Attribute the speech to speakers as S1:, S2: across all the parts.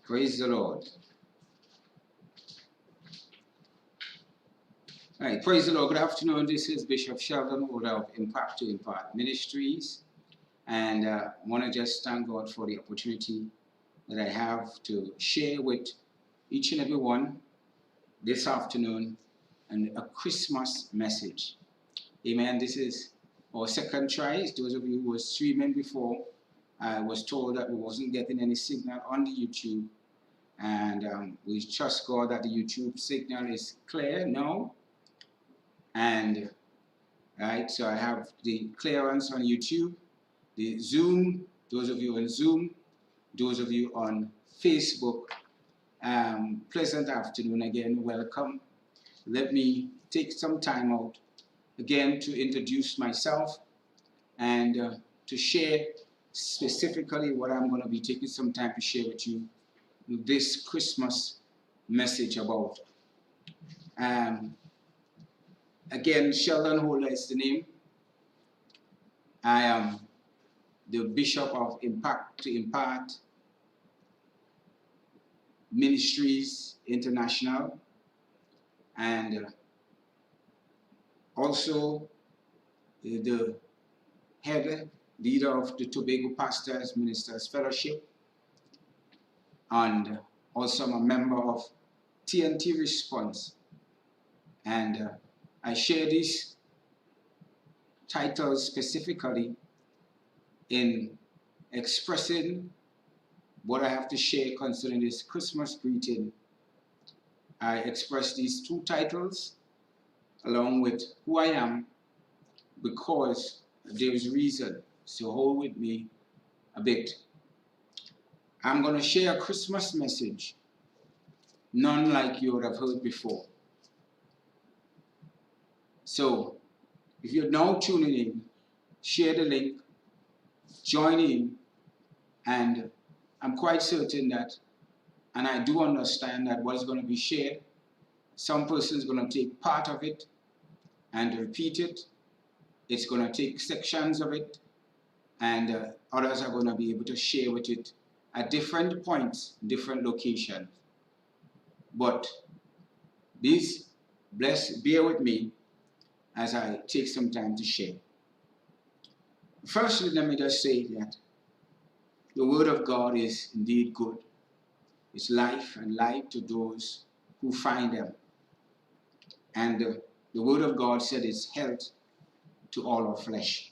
S1: Praise the Lord. All right, praise the Lord. Good afternoon. This is Bishop Sheldon, holder of Impact to Impart Ministries. And I want to just thank God for the opportunity that I have to share with each and every one this afternoon and a Christmas message. Amen. This is our second try. Those of you who were streaming before, I was told that we wasn't getting any signal on the YouTube. And we trust God that the YouTube signal is clear now. And right, so I have the clearance on YouTube, the Zoom, those of you on Zoom, those of you on Facebook. Pleasant afternoon again, welcome. Let me take some time out again to introduce myself and to share specifically what I'm going to be taking some time to share with you this Christmas message about. Again, Sheldon Holder is the name. I am the Bishop of Impact to Impart Ministries International, and also the head leader of the Tobago Pastors Ministers Fellowship, and also I'm a member of TNT Response. And I share these titles specifically in expressing what I have to share concerning this Christmas greeting. I express these two titles along with who I am because there is reason, so hold with me a bit. I'm going to share a Christmas message, none like you would have heard before. So, if you're now tuning in, share the link, join in, and I'm quite certain that, and I do understand that what is going to be shared, some person is going to take part of it and repeat it. It's going to take sections of it, and others are going to be able to share with it at different points, different locations. But please, bear with me as I take some time to share. Firstly, let me just say that the Word of God is indeed good. It's life and light to those who find them. And the Word of God said it's health to all our flesh.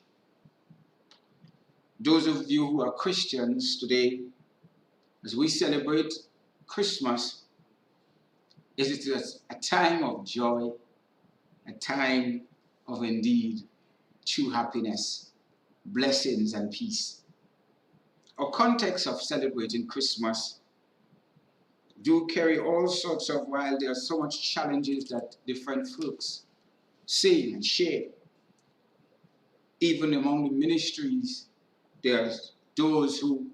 S1: Those of you who are Christians today, as we celebrate Christmas, it is a time of joy, a time of indeed true happiness, blessings and peace. Our context of celebrating Christmas do carry all sorts of, while there are so much challenges that different folks say and share. Even among the ministries, there's those who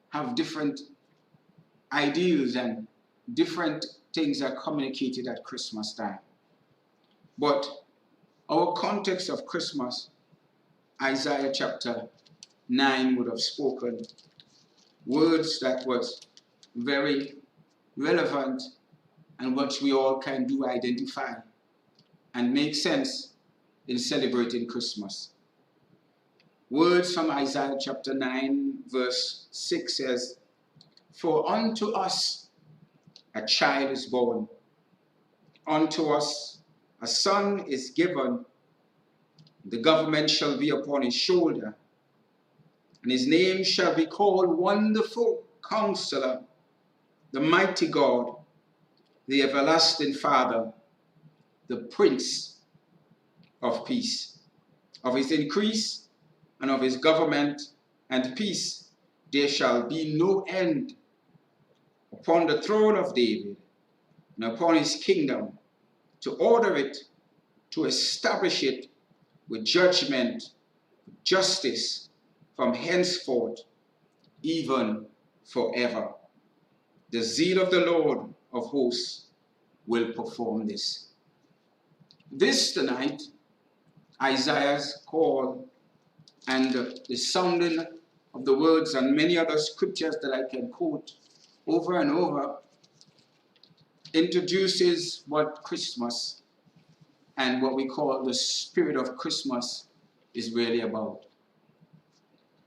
S1: have different ideals and different things are communicated at Christmas time. But our context of Christmas, Isaiah chapter 9 would have spoken words that was very relevant and what we all can do identify and make sense in celebrating Christmas. Words from Isaiah chapter 9 verse 6 says, "For unto us a child is born, unto us a son is given, the government shall be upon his shoulder, and his name shall be called Wonderful Counselor, the Mighty God, the Everlasting Father, the Prince of Peace. Of his increase and of his government and peace there shall be no end, upon the throne of David and upon his kingdom, to order it, to establish it with judgment, justice, from henceforth, even forever. The zeal of the Lord of hosts will perform this." This tonight, Isaiah's call and the sounding of the words and many other scriptures that I can quote over and over introduces what Christmas and what we call the spirit of Christmas is really about.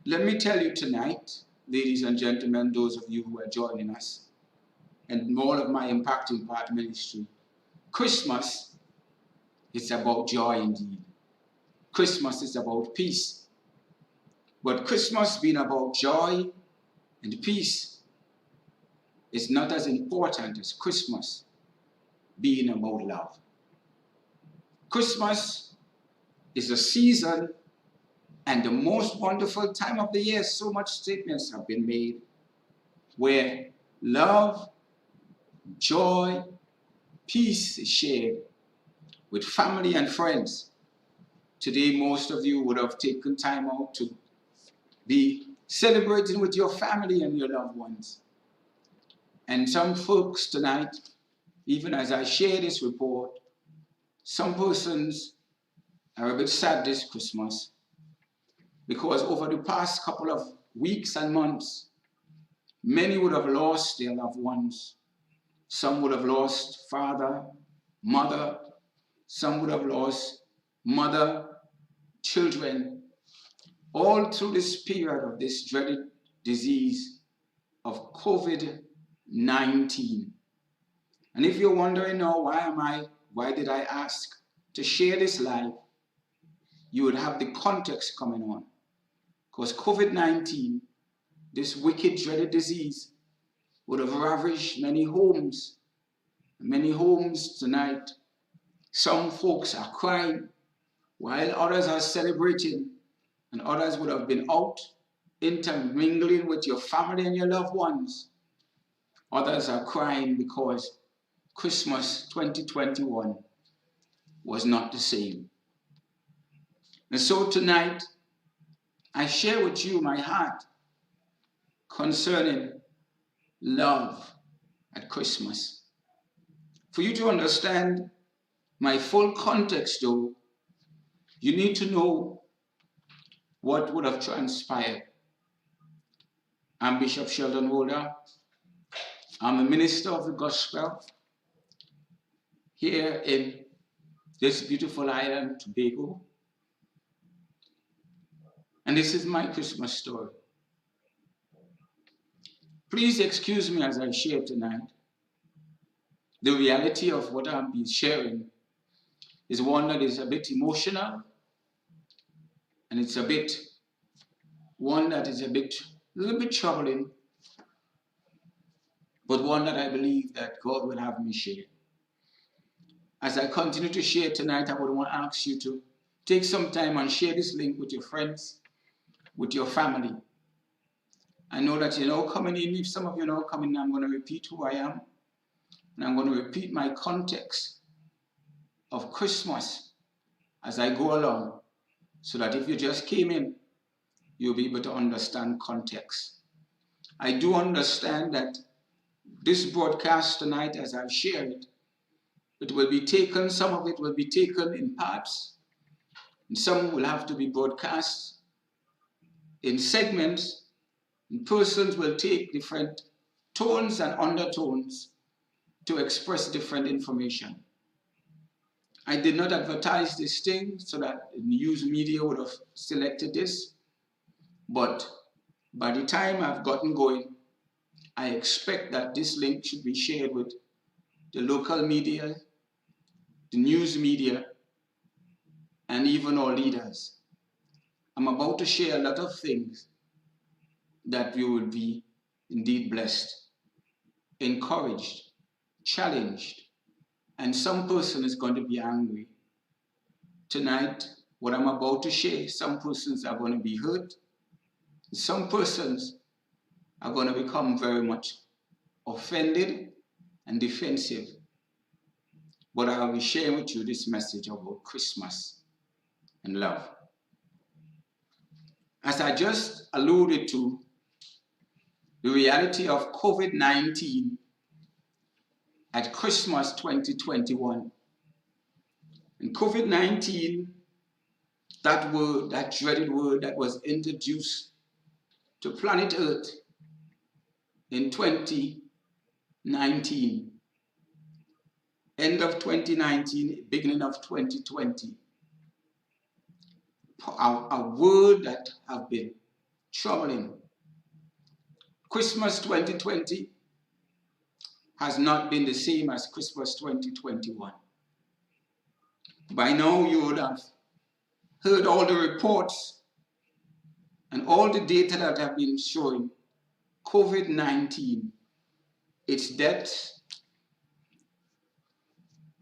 S1: Let me tell you tonight, ladies and gentlemen, those of you who are joining us, and all of my Impart ministry, Christmas is about joy indeed. Christmas is about peace. But Christmas being about joy and peace is not as important as Christmas being about love. Christmas is a season and the most wonderful time of the year. So much statements have been made where love, joy, peace is shared with family and friends. Today, most of you would have taken time out to be celebrating with your family and your loved ones. And some folks tonight, even as I share this report, some persons are a bit sad this Christmas because over the past couple of weeks and months, many would have lost their loved ones. Some would have lost father, mother. Some would have lost mother, children, all through this period of this dreaded disease of COVID-19. And if you're wondering now, why did I ask to share this live? You would have the context coming on. Because COVID-19, this wicked, dreaded disease, would have ravaged many homes. Many homes tonight. Some folks are crying, while others are celebrating, and others would have been out intermingling with your family and your loved ones. Others are crying because Christmas 2021 was not the same. And so tonight, I share with you my heart concerning love at Christmas. For you to understand my full context, though, you need to know what would have transpired. I'm Bishop Sheldon. I'm a minister of the gospel here in this beautiful island, Tobago. And this is my Christmas story. Please excuse me as I share tonight. The reality of what I'll be sharing is one that is a bit emotional, and it's one that is a little bit troubling, but one that I believe that God will have me share. As I continue to share tonight, I would want to ask you to take some time and share this link with your friends, with your family. I know that you're now coming in. If some of you are now coming in, I'm going to repeat who I am. And I'm going to repeat my context of Christmas as I go along, so that if you just came in, you'll be able to understand context. I do understand that this broadcast tonight, as I share it, some of it will be taken in parts, and some will have to be broadcast in segments, and persons will take different tones and undertones to express different information. I did not advertise this thing so that the news media would have selected this, but by the time I've gotten going, I expect that this link should be shared with the local media, the news media, and even our leaders. I'm about to share a lot of things that we will be indeed blessed, encouraged, challenged, and some person is going to be angry. Tonight, what I'm about to share, some persons are going to be hurt. Some persons are going to become very much offended and defensive. But I will be sharing with you this message about Christmas and love. As I just alluded to, the reality of COVID-19 at Christmas 2021. And COVID-19, that word, that dreaded word that was introduced to planet Earth in 2020 end of 2019, beginning of 2020, a word that have been troubling. Christmas 2020 has not been the same as Christmas 2021. By now you would have heard all the reports and all the data that have been showing COVID-19, its depths,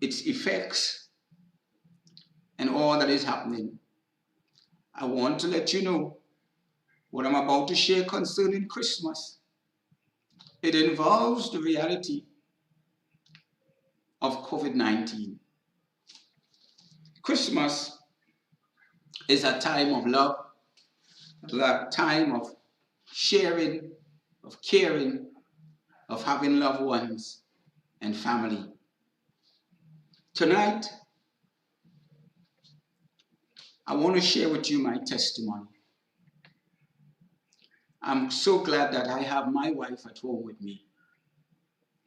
S1: its effects, and all that is happening. I want to let you know what I'm about to share concerning Christmas. It involves the reality of COVID-19. Christmas is a time of love, a time of sharing, of caring, of having loved ones and family. Tonight, I want to share with you my testimony. I'm so glad that I have my wife at home with me.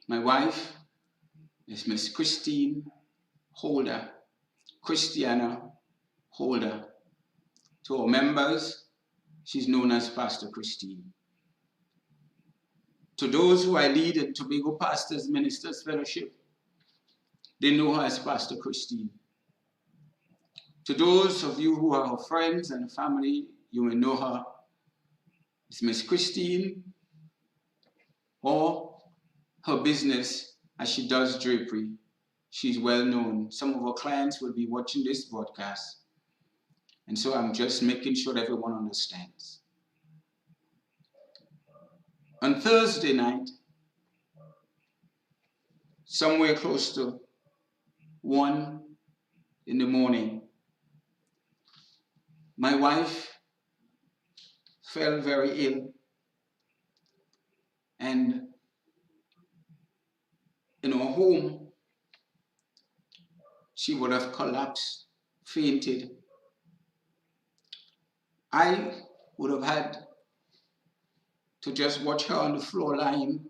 S1: My wife is Miss Christine Holder, Christiana Holder. To our members, she's known as Pastor Christine. To those who I lead in Tobago Pastors Ministers Fellowship, they know her as Pastor Christine. To those of you who are her friends and family, you may know her as Miss Christine, or her business as she does drapery. She's well known. Some of our clients will be watching this broadcast, and so I'm just making sure everyone understands. On Thursday night, somewhere close to 1 in the morning, my wife fell very ill, and in our home, she would have collapsed, fainted. I would have had to just watch her on the floor lying.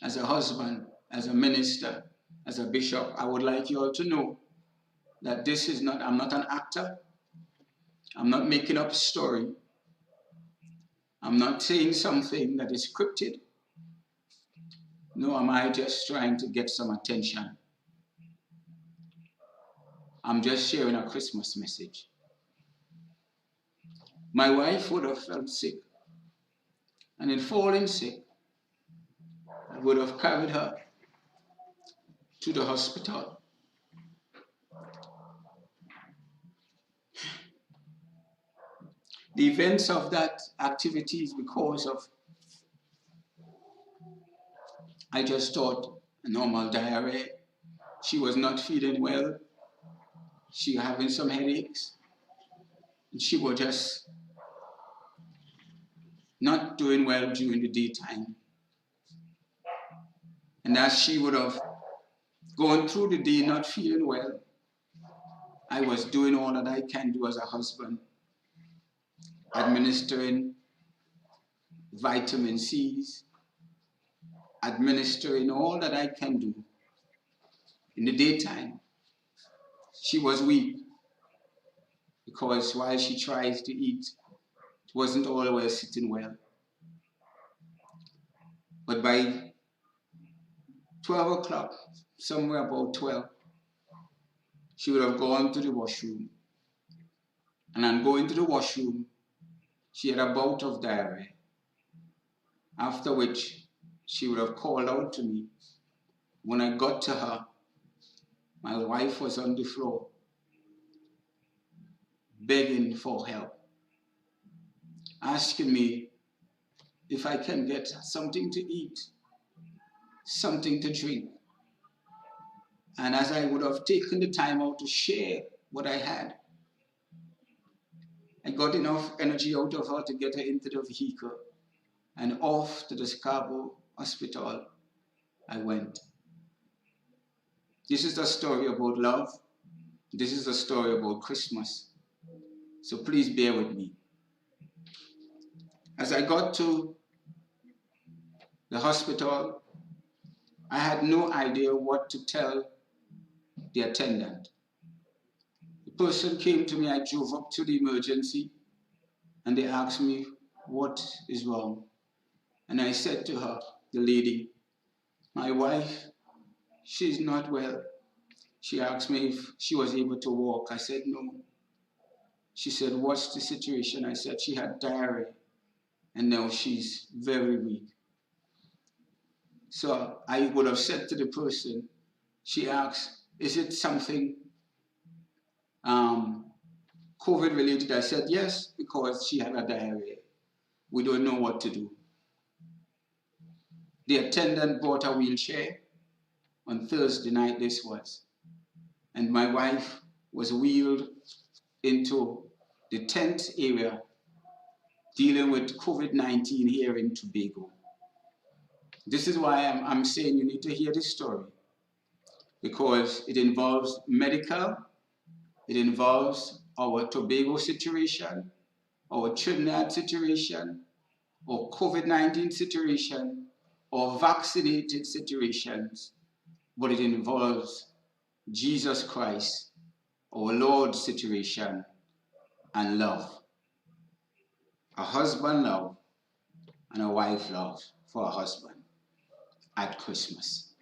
S1: As a husband, as a minister, as a bishop, I would like you all to know that this is not, I'm not an actor. I'm not making up a story. I'm not saying something that is scripted. Nor am I just trying to get some attention. I'm just sharing a Christmas message. My wife would have felt sick, and in falling sick, I would have carried her to the hospital. The events of that activity is because of, I just thought, a normal diarrhea. She was not feeling well. She was having some headaches. And she was just not doing well during the daytime. And as she would have gone through the day not feeling well, I was doing all that I can do as a husband, administering vitamin C's, administering all that I can do. In the daytime, she was weak because while she tries to eat, it wasn't always sitting well. But by 12 o'clock, somewhere about 12, she would have gone to the washroom. And on going to the washroom, she had a bout of diarrhea, after which she would have called out to me. When I got to her, my wife was on the floor, begging for help, asking me if I can get something to eat, something to drink. And as I would have taken the time out to share what I had, I got enough energy out of her to get her into the vehicle, and off to the Scarborough Hospital I went. This is a story about love. This is a story about Christmas. So please bear with me. As I got to the hospital, I had no idea what to tell the attendant. The person came to me, I drove up to the emergency, and they asked me, what is wrong? And I said to her, the lady, my wife, she's not well. She asked me if she was able to walk. I said, no. She said, what's the situation? I said, she had diarrhea, and now she's very weak. So I would have said to the person, she asked, is it something COVID related? I said, yes, because she had a diarrhea. We don't know what to do. The attendant brought a wheelchair. On Thursday night this was. And my wife was wheeled into the tent area dealing with COVID-19 here in Tobago. This is why I'm saying you need to hear this story, because it involves medical, it involves our Tobago situation, our Trinidad situation, or COVID-19 situation, or vaccinated situations, but it involves Jesus Christ, our Lord situation, and love. A husband love and a wife love for a husband at Christmas.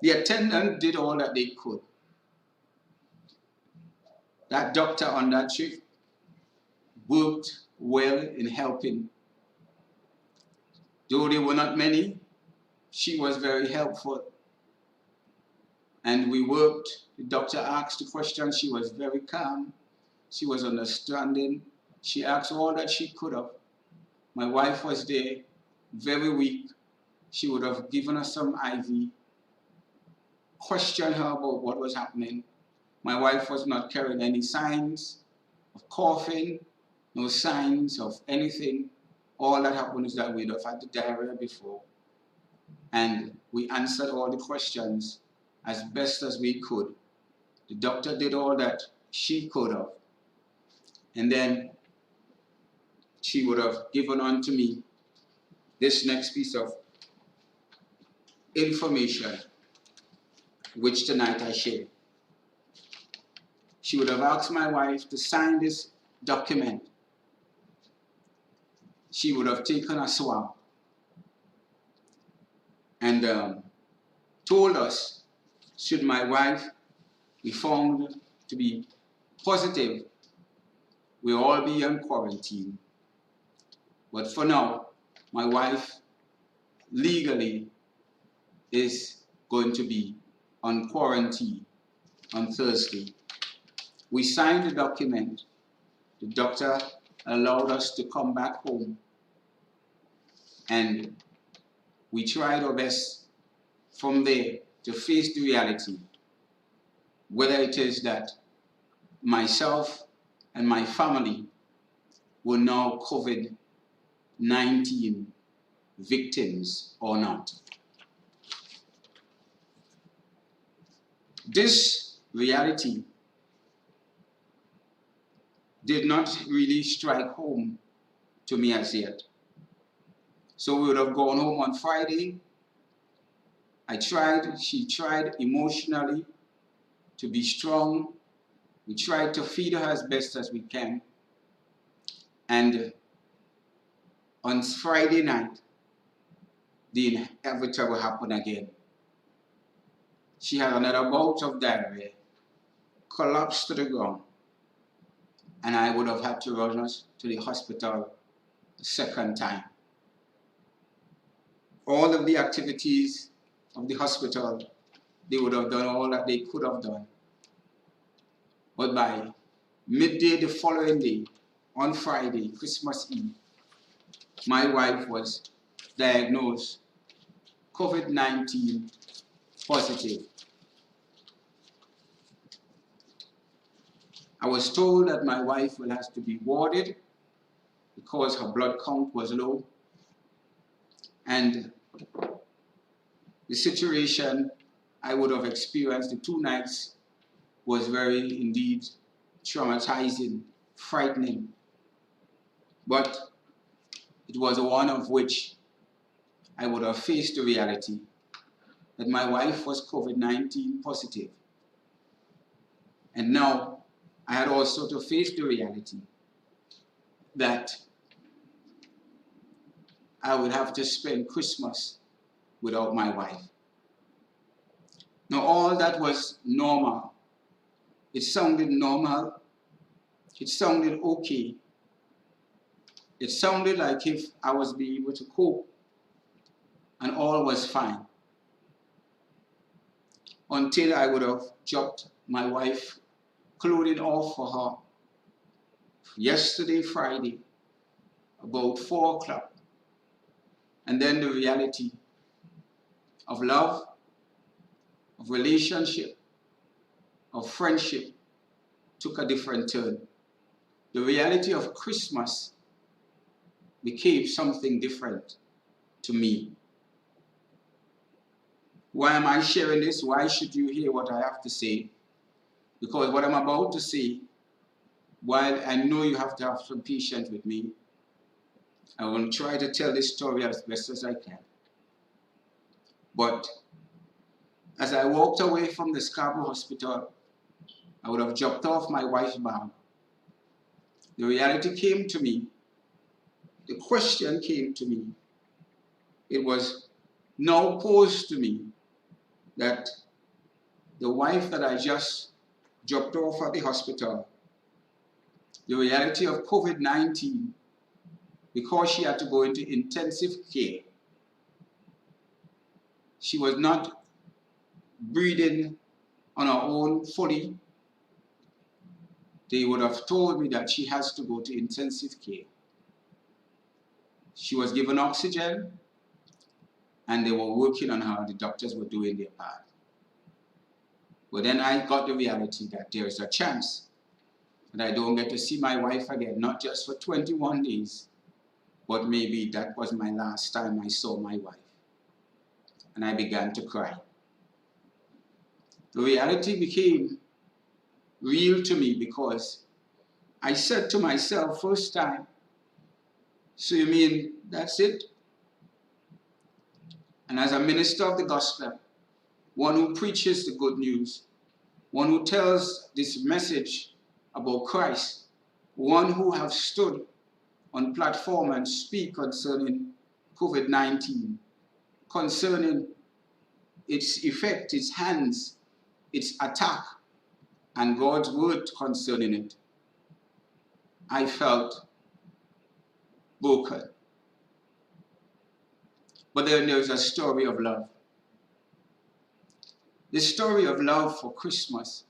S1: The attendant did all that they could. That doctor on that shift worked well in helping. Though there were not many, she was very helpful. And we worked. The doctor asked the questions. She was very calm. She was understanding. She asked all that she could have. My wife was there, very weak. She would have given us some IV, questioned her about what was happening. My wife was not carrying any signs of coughing, no signs of anything. All that happened is that we'd have had the diarrhea before. And we answered all the questions as best as we could. The doctor did all that she could have. And then she would have given on to me this next piece of information, which tonight I share. She would have asked my wife to sign this document. She would have taken a swab and told us, should my wife be found to be positive, we'll all be in quarantine. But for now, my wife legally is going to be on quarantine on Thursday. We signed the document. The doctor allowed us to come back home. And we tried our best from there to face the reality, whether it is that myself and my family were now COVID-19 victims or not. This reality did not really strike home to me as yet. So we would have gone home on Friday. She tried emotionally to be strong. We tried to feed her as best as we can. And on Friday night, the inevitable happened again. She had another bout of diarrhea, collapsed to the ground, and I would have had to run us to the hospital the second time. All of the activities of the hospital, they would have done all that they could have done. But by midday the following day, on Friday, Christmas Eve, my wife was diagnosed COVID-19 positive. I was told that my wife will have to be warded because her blood count was low. And the situation I would have experienced the 2 nights was very indeed traumatizing, frightening. But it was one of which I would have faced the reality that my wife was COVID-19 positive. And now I had also to face the reality that I would have to spend Christmas without my wife. Now all that was normal. It sounded normal. It sounded okay. It sounded like if I was being able to cope and all was fine. Until I would have dropped my wife clothing off for her yesterday, Friday, about 4 o'clock. And then the reality of love, of relationship, of friendship took a different turn. The reality of Christmas became something different to me. Why am I sharing this? Why should you hear what I have to say? Because what I'm about to say, while I know you have to have some patience with me, I will try to tell this story as best as I can. But as I walked away from the Scarborough Hospital, I would have dropped off my wife's bag. The reality came to me. The question came to me. It was now posed to me that the wife that I just dropped off at the hospital, the reality of COVID-19, because she had to go into intensive care, she was not breathing on her own fully. They would have told me that she has to go to intensive care. She was given oxygen and they were working on her. The doctors were doing their part. But then I got the reality that there is a chance that I don't get to see my wife again, not just for 21 days, but maybe that was my last time I saw my wife. And I began to cry. The reality became real to me because I said to myself first time, so you mean that's it? And as a minister of the gospel, one who preaches the good news, one who tells this message about Christ, one who has stood on platform and speak concerning COVID-19, concerning its effect, its hands, its attack, and God's word concerning it, I felt broken. But then there's a story of love. The story of love for Christmas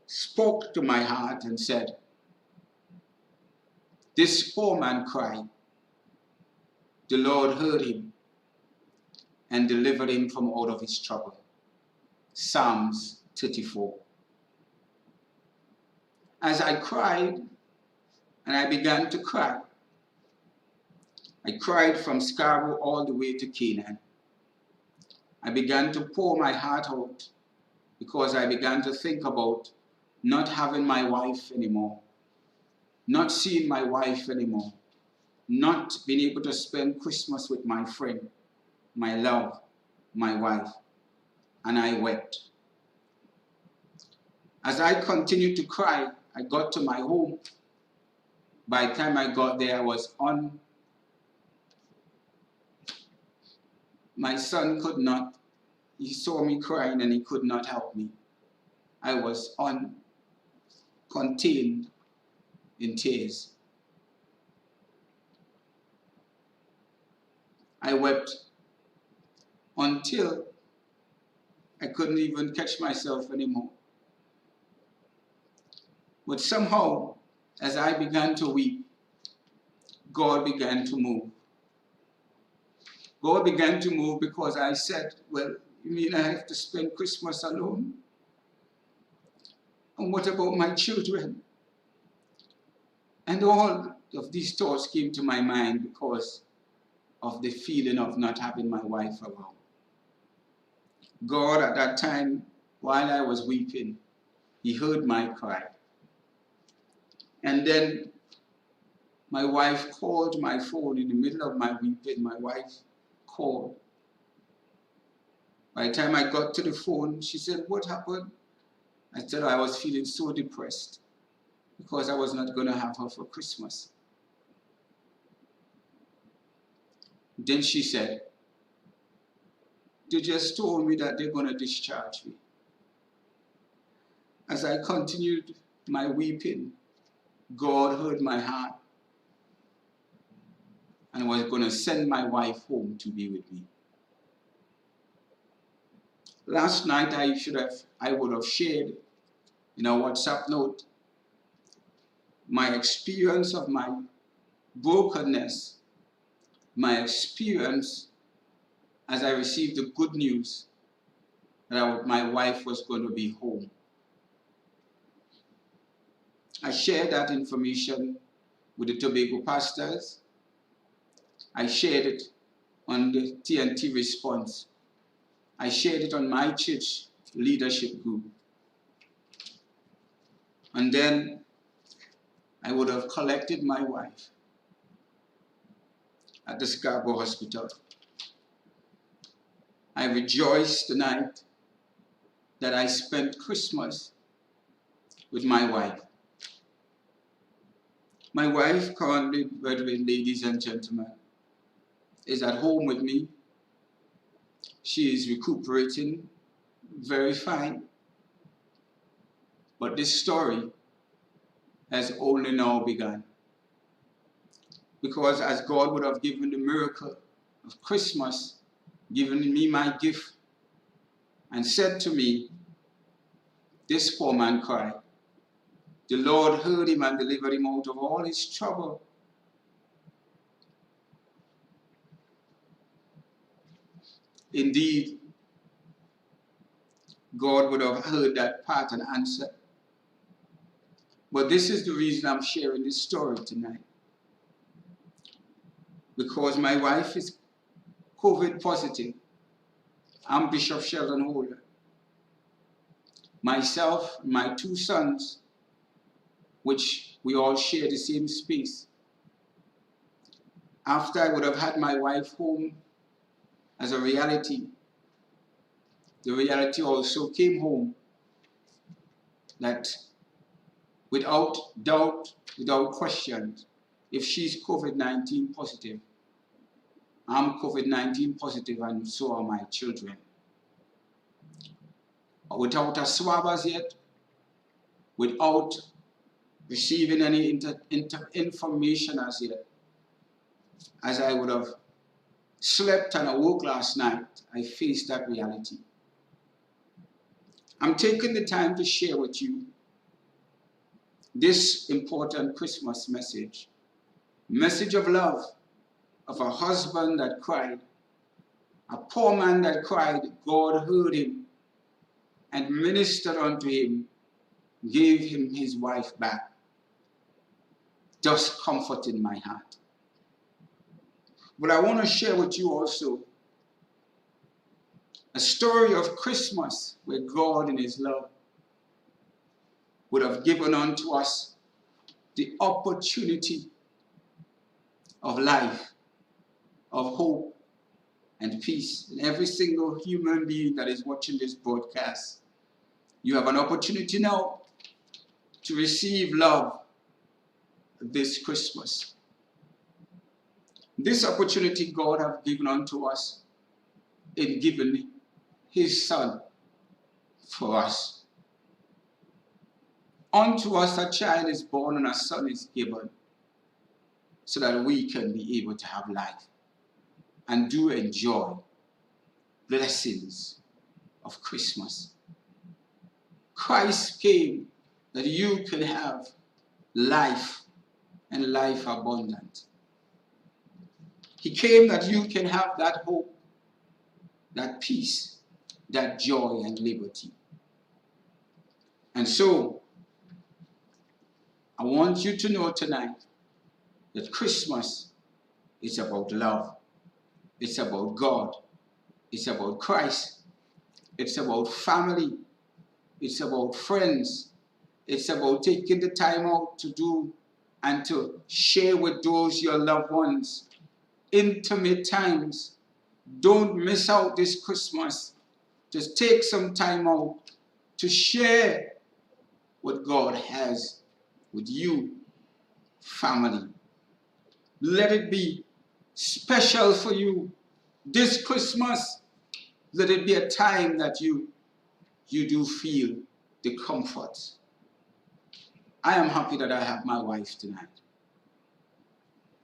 S1: spoke to my heart and said, this poor man cried. The Lord heard him and delivered him from out of his trouble. Psalms 34. As I cried, and I began to cry, I cried from Scarborough all the way to Canaan. I began to pour my heart out because I began to think about not having my wife anymore, not seeing my wife anymore, not being able to spend Christmas with my friend, my love, my wife, and I wept. As I continued to cry, I got to my home. By the time I got there, I was on. My son could not. He saw me crying and he could not help me. I was contained in tears. I wept until I couldn't even catch myself anymore. But somehow, as I began to weep, God began to move. God began to move because I said, well, you mean I have to spend Christmas alone? And what about my children? And all of these thoughts came to my mind because of the feeling of not having my wife around. God at that time, while I was weeping, he heard my cry. And then My wife called my phone in the middle of my weeping. My wife called. By the time I got to the phone, she said, "What happened?" I said, "I was feeling so depressed because I was not going to have her for Christmas." Then she said, "They just told me that they're going to discharge me." As I continued my weeping, God heard my heart and was going to send my wife home to be with me. Last night I would have shared in a WhatsApp note my experience of my brokenness, my experience as I received the good news that my wife was going to be home. I shared that information with the Tobago pastors. I shared it on the TNT response. I shared it on my church leadership group. And then I would have collected my wife at the Scarborough Hospital. I rejoiced the night that I spent Christmas with my wife. My wife currently, by the way, ladies and gentlemen, is at home with me. She is recuperating very fine. But this story has only now begun. Because as God would have given the miracle of Christmas, given me my gift, and said to me, "This poor man cried. The Lord heard him and delivered him out of all his trouble." Indeed, God would have heard that part and answered. But this is the reason I'm sharing this story tonight. Because my wife is COVID positive. I'm Bishop Sheldon Holder. Myself and my two sons, which we all share the same space. After I would have had my wife home as a reality, the reality also came home that without doubt, without question, if she's COVID-19 positive, I'm COVID-19 positive, and so are my children. Without a swab as yet, without receiving any information as yet, as I would have slept and awoke last night, I faced that reality. I'm taking the time to share with you this important Christmas message of love, of a husband that cried, a poor man that cried. God heard him and ministered unto him, gave him his wife back, thus comforting my heart. But I want to share with you also a story of Christmas where God in his love would have given unto us the opportunity of life, of hope and peace. And every single human being that is watching this broadcast, you have an opportunity now to receive love this Christmas. This opportunity God has given unto us in giving his Son for us. Unto us a child is born and a son is given, so that we can be able to have life and do enjoy blessings of Christmas. Christ came that you can have life and life abundant. He came that you can have that hope, that peace, that joy and liberty. And so, I want you to know tonight that Christmas is about love. It's about God. It's about Christ. It's about family. It's about friends. It's about taking the time out to do and to share with those your loved ones. Intimate times. Don't miss out this Christmas. Just take some time out to share what God has with you, family. Let it be special for you this Christmas. Let it be a time that you do feel the comfort. I am happy that I have my wife tonight.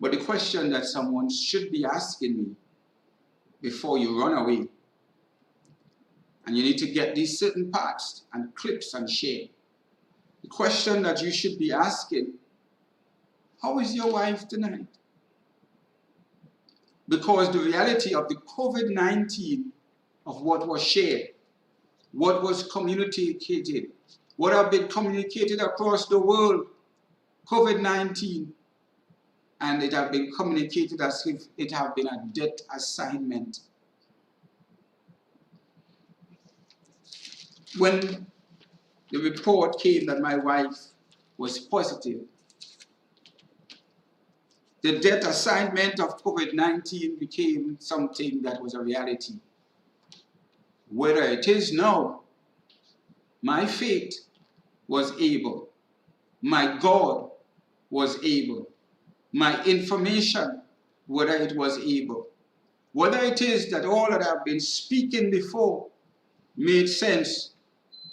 S1: But the question that someone should be asking me before you run away, and you need to get these certain parts and clips and share. The question that you should be asking, how is your wife tonight? Because the reality of the COVID-19, of what was shared, what was communicated, what have been communicated across the world, COVID-19, and it have been communicated as if it have been a death assignment. When the report came that my wife was positive, the death assignment of COVID-19 became something that was a reality. Whether it is now, my faith was able, my God was able, my information, whether it was able, whether it is that all that I've been speaking before made sense,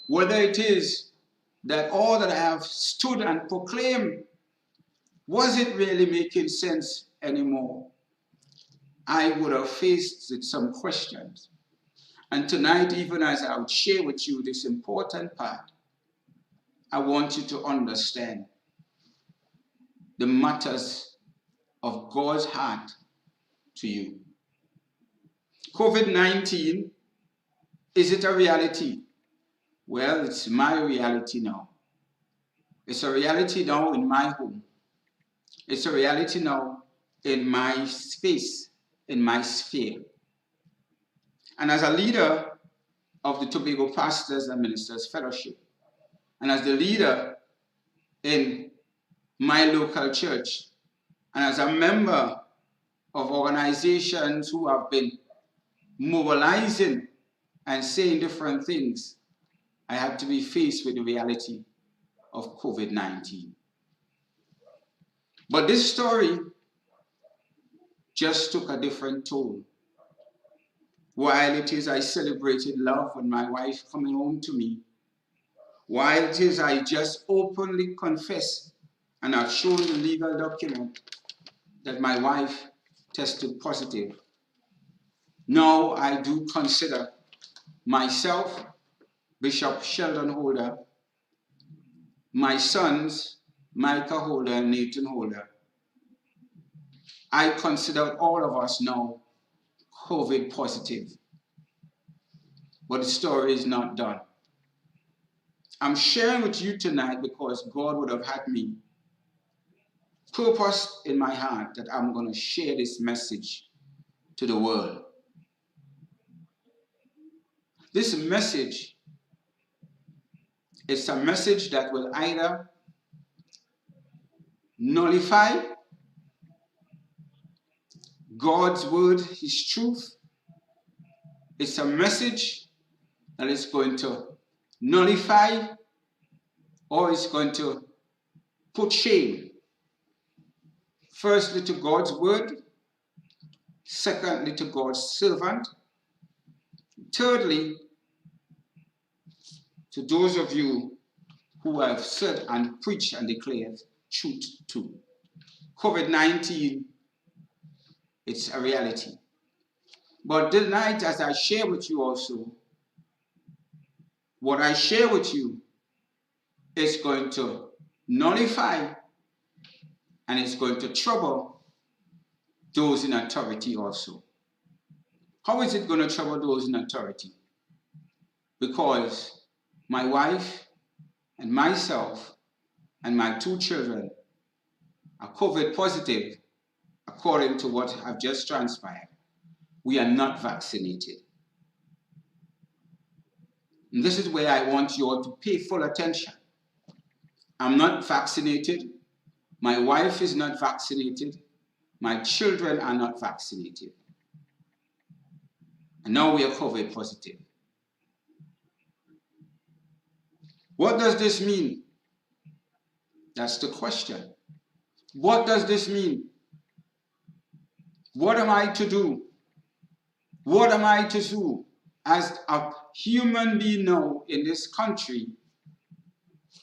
S1: whether it is that all that I have stood and proclaimed, was it really making sense anymore? I would have faced with some questions. And tonight, even as I would share with you this important part, I want you to understand the matters of God's heart to you. COVID-19, is it a reality? Well, it's my reality now. It's a reality now in my home. It's a reality now in my space, in my sphere. And as a leader of the Tobago Pastors and Ministers Fellowship, and as the leader in my local church, and as a member of organizations who have been mobilizing and saying different things, I had to be faced with the reality of COVID-19. But this story just took a different tone. While it is I celebrated love with my wife coming home to me, while it is I just openly confessed and I've shown the legal document that my wife tested positive, now I do consider myself, Bishop Sheldon Holder, my sons, Micah Holder and Nathan Holder, I consider all of us now COVID positive. But the story is not done. I'm sharing with you tonight because God would have had me purpose in my heart that I'm going to share this message to the world. This message is a message that will either nullify God's word, His truth. It's a message that is going to nullify or it's going to put shame, firstly to God's word, secondly to God's servant, thirdly to those of you who have said and preached and declared truth to. COVID-19, it's a reality. But tonight, as I share with you also, what I share with you is going to nullify and it's going to trouble those in authority also. How is it going to trouble those in authority? Because my wife and myself and my two children are COVID positive according to what have just transpired. We are not vaccinated. And this is where I want you all to pay full attention. I'm not vaccinated. My wife is not vaccinated. My children are not vaccinated. And now we are COVID positive. What does this mean? That's the question. What does this mean? What am I to do? What am I to do as a human being now in this country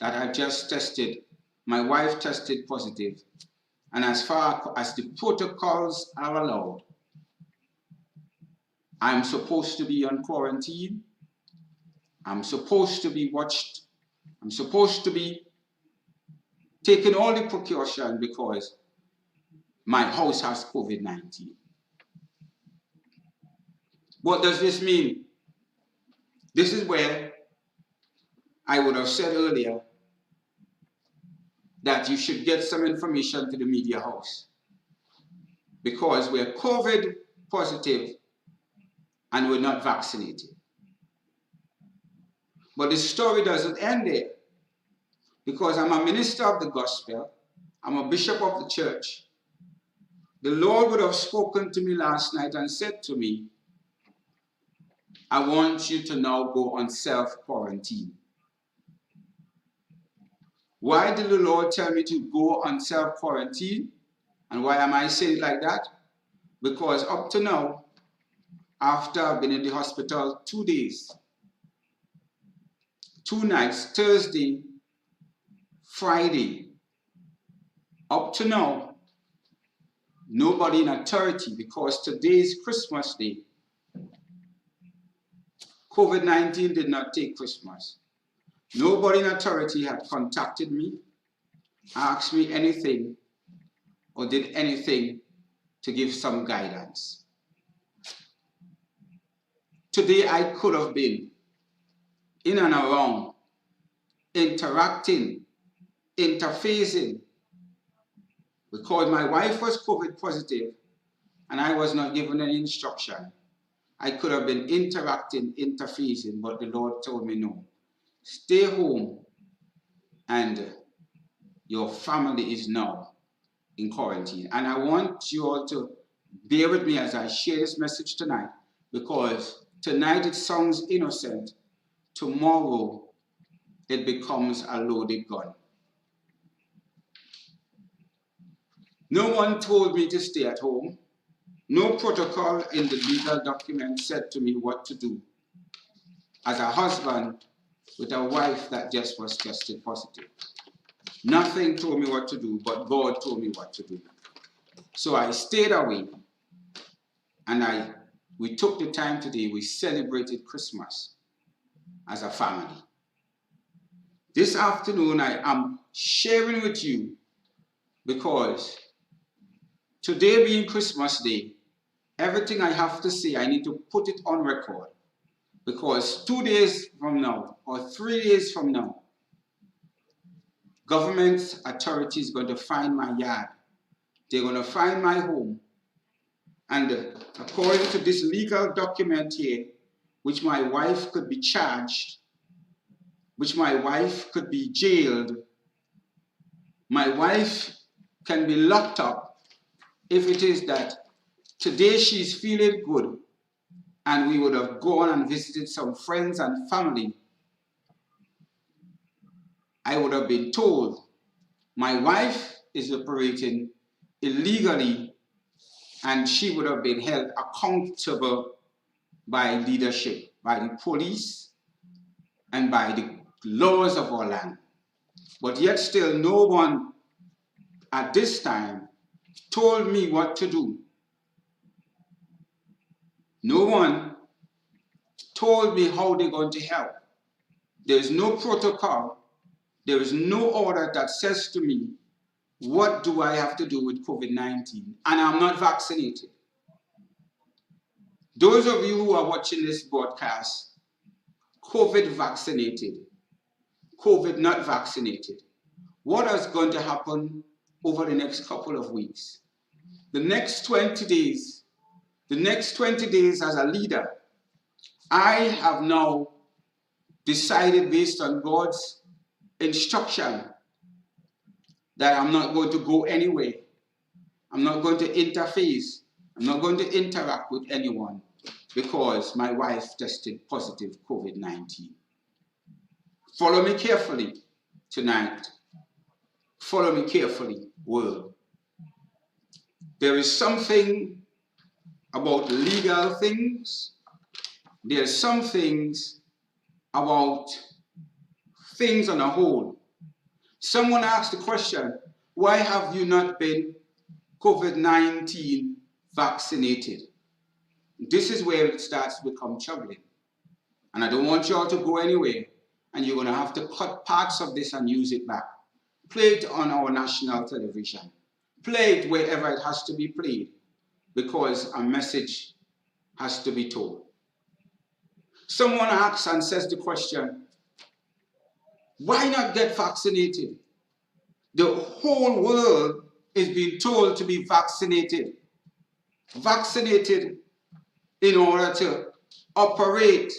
S1: that I just tested? My wife tested positive. And as far as the protocols are allowed, I'm supposed to be on quarantine. I'm supposed to be watched. I'm supposed to be taking all the precautions because my house has COVID-19. What does this mean? This is where I would have said earlier that you should get some information to the media house, because we're COVID positive and we're not vaccinated. But the story doesn't end there, because I'm a minister of the gospel, I'm a bishop of the church. The Lord would have spoken to me last night and said to me, I want you to now go on self-quarantine. Why did the Lord tell me to go on self-quarantine? And why am I saying it like that? Because up to now, after I've been in the hospital 2 days, 2 nights, Thursday, Friday, up to now, nobody in authority, because today is Christmas Day. COVID-19 did not take Christmas. Nobody in authority had contacted me, asked me anything, or did anything to give some guidance. Today I could have been in and around, interacting, interfacing, because my wife was COVID positive and I was not given any instruction. I could have been interacting, interfacing, but the Lord told me no. Stay home, and your family is now in quarantine. And I want you all to bear with me as I share this message tonight, because tonight it sounds innocent. Tomorrow it becomes a loaded gun. No one told me to stay at home. No protocol in the legal document said to me what to do as a husband with a wife that just was tested positive. Nothing told me what to do, but God told me what to do. So I stayed away, and we took the time today, we celebrated Christmas as a family. This afternoon I am sharing with you because today being Christmas Day, everything I have to say, I need to put it on record, because 2 days from now or 3 days from now, government authorities are going to find my yard. They're going to find my home. And according to this legal document here, which my wife could be charged, which my wife could be jailed, my wife can be locked up if it is that today she's feeling good and we would have gone and visited some friends and family. I would have been told my wife is operating illegally, and she would have been held accountable by leadership, by the police, and by the laws of our land. But yet still no one at this time told me what to do. No one told me how they're going to help. There is no protocol. There is no order that says to me, what do I have to do with COVID-19? And I'm not vaccinated. Those of you who are watching this broadcast, COVID vaccinated, COVID not vaccinated, what is going to happen over the next couple of weeks? The next 20 days as a leader, I have now decided based on God's instruction that I'm not going to go anywhere. I'm not going to interface. I'm not going to interact with anyone because my wife tested positive COVID-19. Follow me carefully tonight. Follow me carefully, world. There is something about legal things. There's some things about things on a whole. Someone asked the question, why have you not been COVID-19 vaccinated? This is where it starts to become troubling. And I don't want you all to go anywhere, and you're going to have to cut parts of this and use it back. Play it on our national television. Play it wherever it has to be played, because a message has to be told. Someone asks and says the question, why not get vaccinated? The whole world is being told to be vaccinated. Vaccinated in order to operate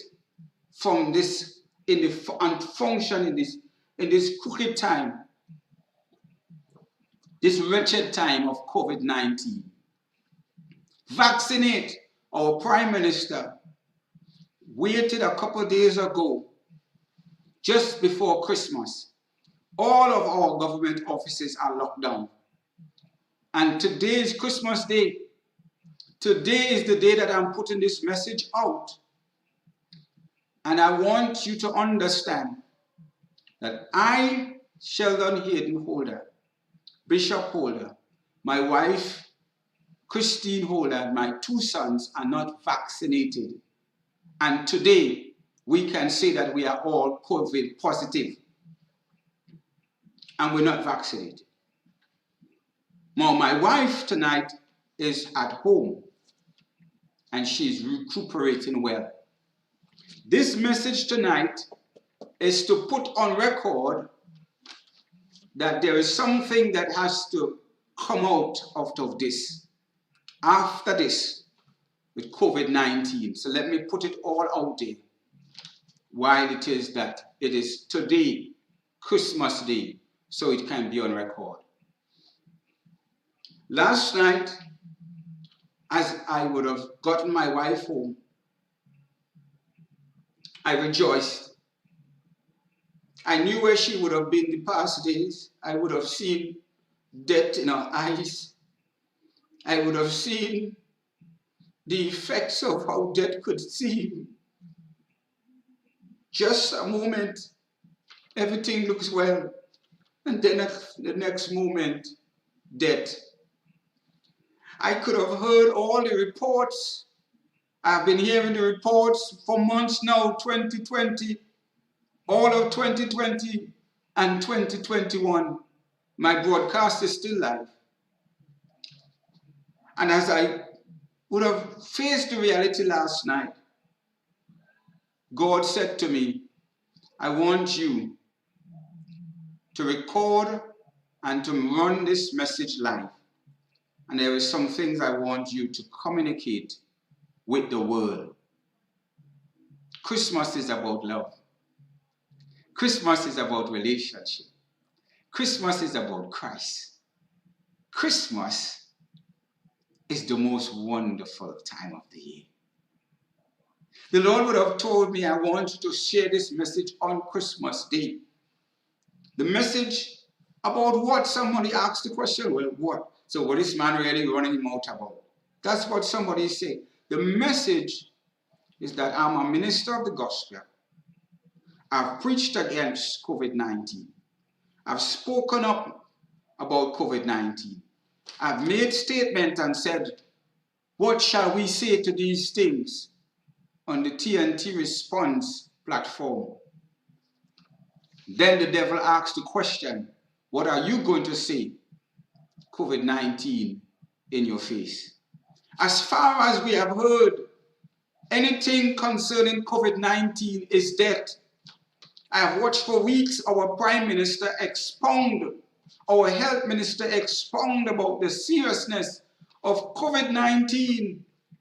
S1: from this and function in this crooked time, this wretched time of COVID-19. Vaccinate. Our Prime Minister waited a couple of days ago, just before Christmas. All of our government offices are locked down. And today is Christmas Day. Today is the day that I'm putting this message out. And I want you to understand that I, Sheldon Hayden Holder, Bishop Holder, my wife, Christine Holder, and my two sons are not vaccinated. And today, we can say that we are all COVID positive. And we're not vaccinated. Now, my wife tonight is at home. And she's recuperating well. This message tonight is to put on record that there is something that has to come out of this, after this, with COVID-19. So let me put it all out there, while it is that it is today, Christmas Day, so it can be on record. Last night, as I would have gotten my wife home, I rejoiced. I knew where she would have been the past days. I would have seen death in her eyes. I would have seen the effects of how death could seem. Just a moment, everything looks well. And then the next moment, death. I could have heard all the reports. I've been hearing the reports for months now, 2020, all of 2020 and 2021. My broadcast is still live. And as I would have faced the reality last night, God said to me, I want you to record and to run this message live. And there are some things I want you to communicate with the world. Christmas is about love. Christmas is about relationship. Christmas is about Christ. Christmas is the most wonderful time of the year. The Lord would have told me, I want you to share this message on Christmas Day. The message about what? Somebody asked the question, well, what? So what is man really running him out about? That's what somebody said. The message is that I'm a minister of the gospel. I've preached against COVID-19. I've spoken up about COVID-19. I've made statements and said, what shall we say to these things on the TNT Response platform? Then the devil asked the question, what are you going to say, COVID-19, in your face? As far as we have heard, anything concerning COVID-19 is death. I have watched for weeks our Prime Minister expound, our Health Minister expound about the seriousness of COVID-19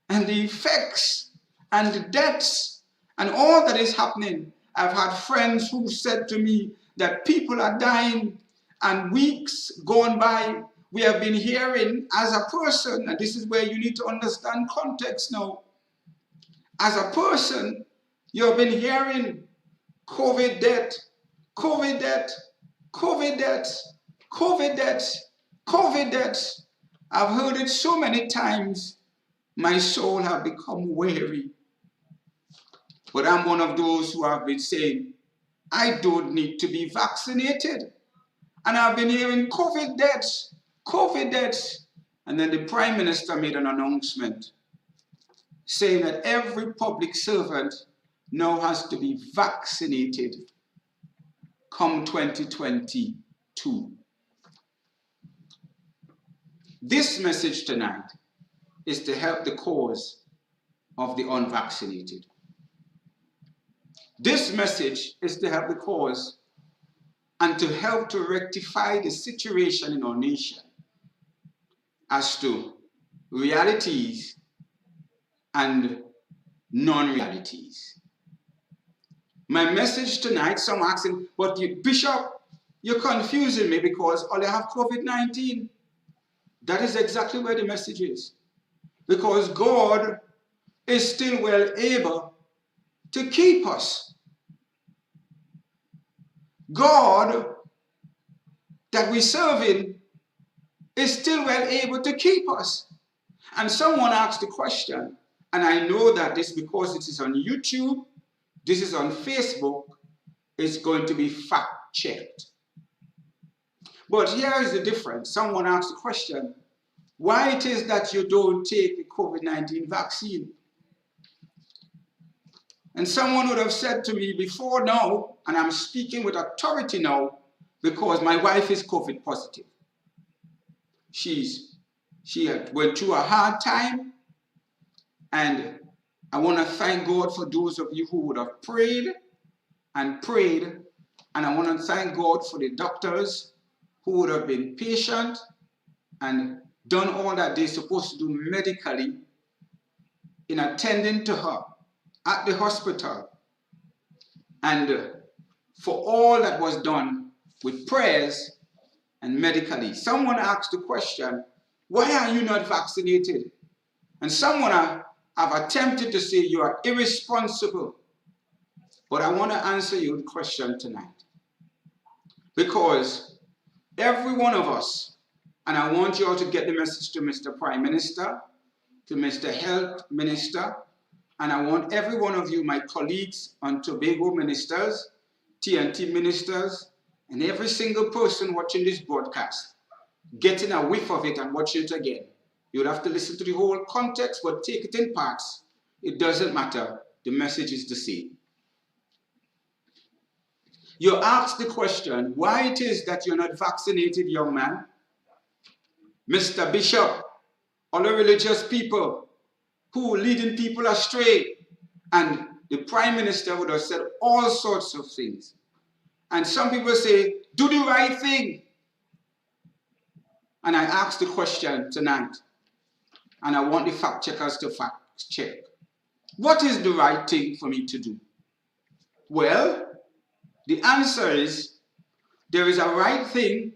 S1: and the effects and the deaths and all that is happening. I've had friends who said to me that people are dying and weeks gone by, we have been hearing as a person, and this is where you need to understand context now. As a person, you have been hearing COVID death, COVID death, COVID death, COVID death, COVID death. I've heard it so many times, my soul have become weary. But I'm one of those who have been saying, I don't need to be vaccinated. And I've been hearing COVID deaths, COVID deaths. And then the Prime Minister made an announcement saying that every public servant now has to be vaccinated come 2022. This message tonight is to help the cause of the unvaccinated. This message is to help the cause and to help to rectify the situation in our nation as to realities and non-realities. My message tonight, some asking, but Bishop, you're confusing me because all I have COVID-19. That is exactly where the message is. Because God is still well able to keep us. God that we serve in is still well able to keep us. And someone asked the question, and I know that this, because it is on YouTube, this is on Facebook, it's going to be fact-checked. But here is the difference. Someone asked the question, why it is that you don't take the COVID-19 vaccine? And someone would have said to me before now, and I'm speaking with authority now, because my wife is COVID positive. She went through a hard time, and I want to thank God for those of you who would have prayed, and I want to thank God for the doctors who would have been patient and done all that they're supposed to do medically in attending to her at the hospital, and for all that was done with prayers and medically. Someone asked the question, why are you not vaccinated? And someone have attempted to say you are irresponsible. But I want to answer your question tonight. Because every one of us, and I want you all to get the message to Mr. Prime Minister, to Mr. Health Minister, and I want every one of you, my colleagues on Tobago ministers, TNT ministers, and every single person watching this broadcast, getting a whiff of it and watching it again. You'll have to listen to the whole context, but take it in parts. It doesn't matter. The message is the same. You asked the question, why it is that you're not vaccinated, young man? Mr. Bishop, other religious people who leading people astray, and the Prime Minister would have said all sorts of things. And some people say, do the right thing. And I asked the question tonight, and I want the fact checkers to fact check. What is the right thing for me to do? Well, the answer is, there is a right thing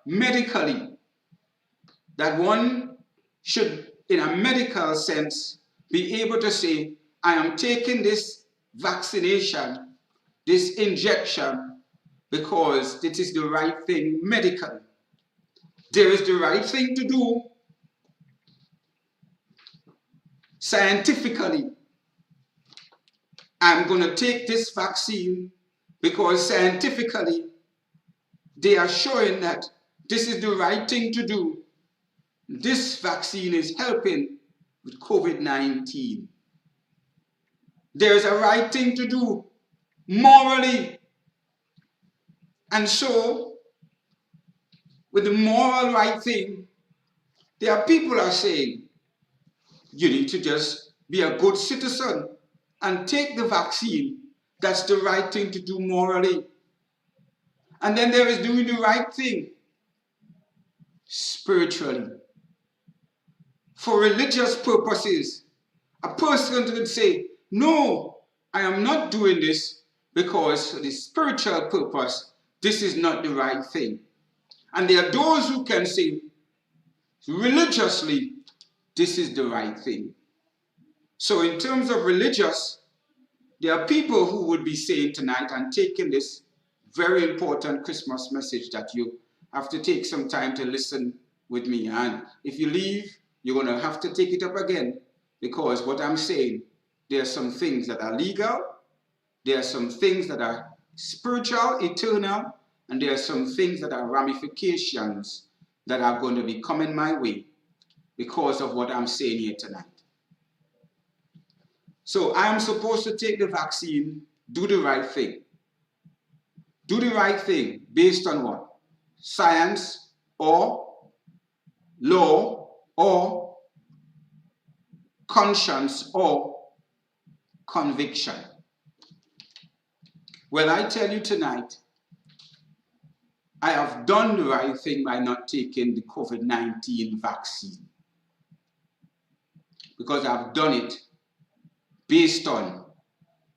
S1: medically that one should, in a medical sense, be able to say, I am taking this vaccination, this injection, because it is the right thing medically. There is the right thing to do scientifically. I'm going to take this vaccine because scientifically they are showing that this is the right thing to do. This vaccine is helping with COVID-19. There is a right thing to do morally. And so, with the moral right thing, there are people who are saying, you need to just be a good citizen and take the vaccine. That's the right thing to do morally. And then there is doing the right thing spiritually. For religious purposes, a person could say, no, I am not doing this because for the spiritual purpose, this is not the right thing. And there are those who can say religiously, this is the right thing. So in terms of religious, there are people who would be saying tonight and taking this very important Christmas message that you have to take some time to listen with me. And if you leave, you're going to have to take it up again, because what I'm saying, there are some things that are legal, there are some things that are spiritual, eternal, and there are some things that are ramifications that are going to be coming my way because of what I'm saying here tonight. So I'm supposed to take the vaccine, do the right thing. Do the right thing based on what? Science or law or conscience or conviction. Well, I tell you tonight, I have done the right thing by not taking the COVID-19 vaccine, because I've done it based on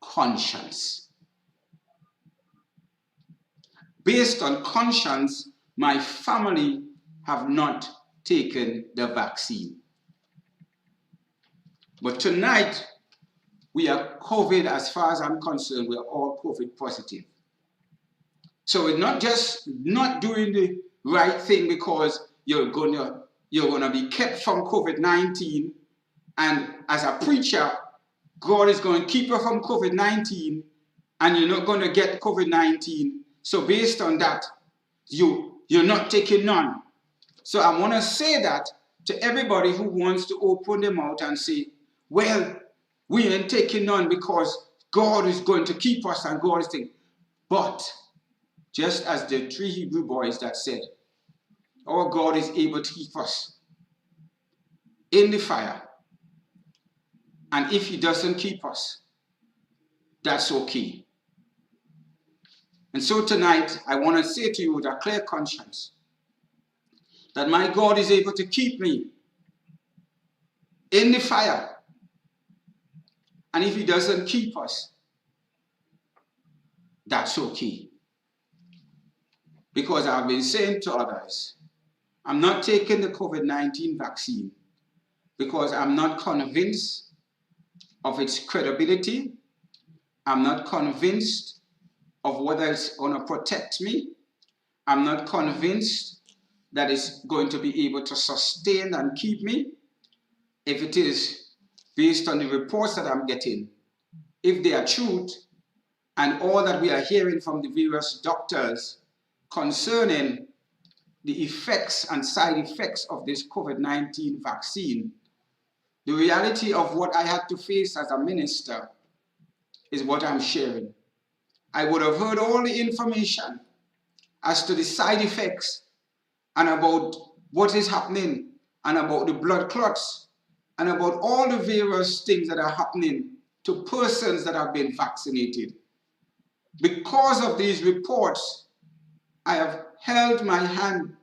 S1: conscience. Based on conscience, my family have not taken the vaccine. But tonight, we are COVID, as far as I'm concerned, we're all COVID positive. So it's not just not doing the right thing because you're gonna be kept from COVID-19, and as a preacher, God is going to keep you from COVID-19, and you're not going to get COVID-19. So based on that, you're not taking none. So I want to say that to everybody who wants to open their mouth and say, well, we ain't taking none because God is going to keep us and God is taking. But just as the 3 Hebrew boys that said, our God is able to keep us in the fire. And if he doesn't keep us, that's okay. And so tonight, I want to say to you with a clear conscience that my God is able to keep me in the fire. And if he doesn't keep us, that's okay. Because I've been saying to others, I'm not taking the COVID-19 vaccine because I'm not convinced of its credibility. I'm not convinced of whether it's going to protect me. I'm not convinced that it's going to be able to sustain and keep me. If it is based on the reports that I'm getting, if they are truth, and all that we are hearing from the various doctors concerning the effects and side effects of this COVID-19 vaccine, the reality of what I had to face as a minister is what I'm sharing. I would have heard all the information as to the side effects and about what is happening and about the blood clots and about all the various things that are happening to persons that have been vaccinated. Because of these reports, I have held my hand.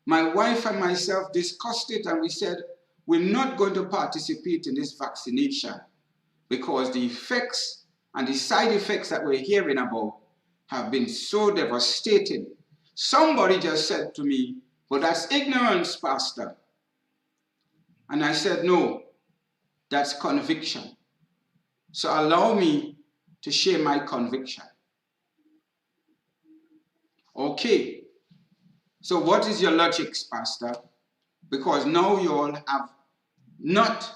S1: My wife and myself discussed it and we said, we're not going to participate in this vaccination because the effects and the side effects that we're hearing about have been so devastating. Somebody just said to me, well, that's ignorance, Pastor. And I said, no, that's conviction. So allow me to share my conviction. Okay, so what is your logic, Pastor? Because now you all have not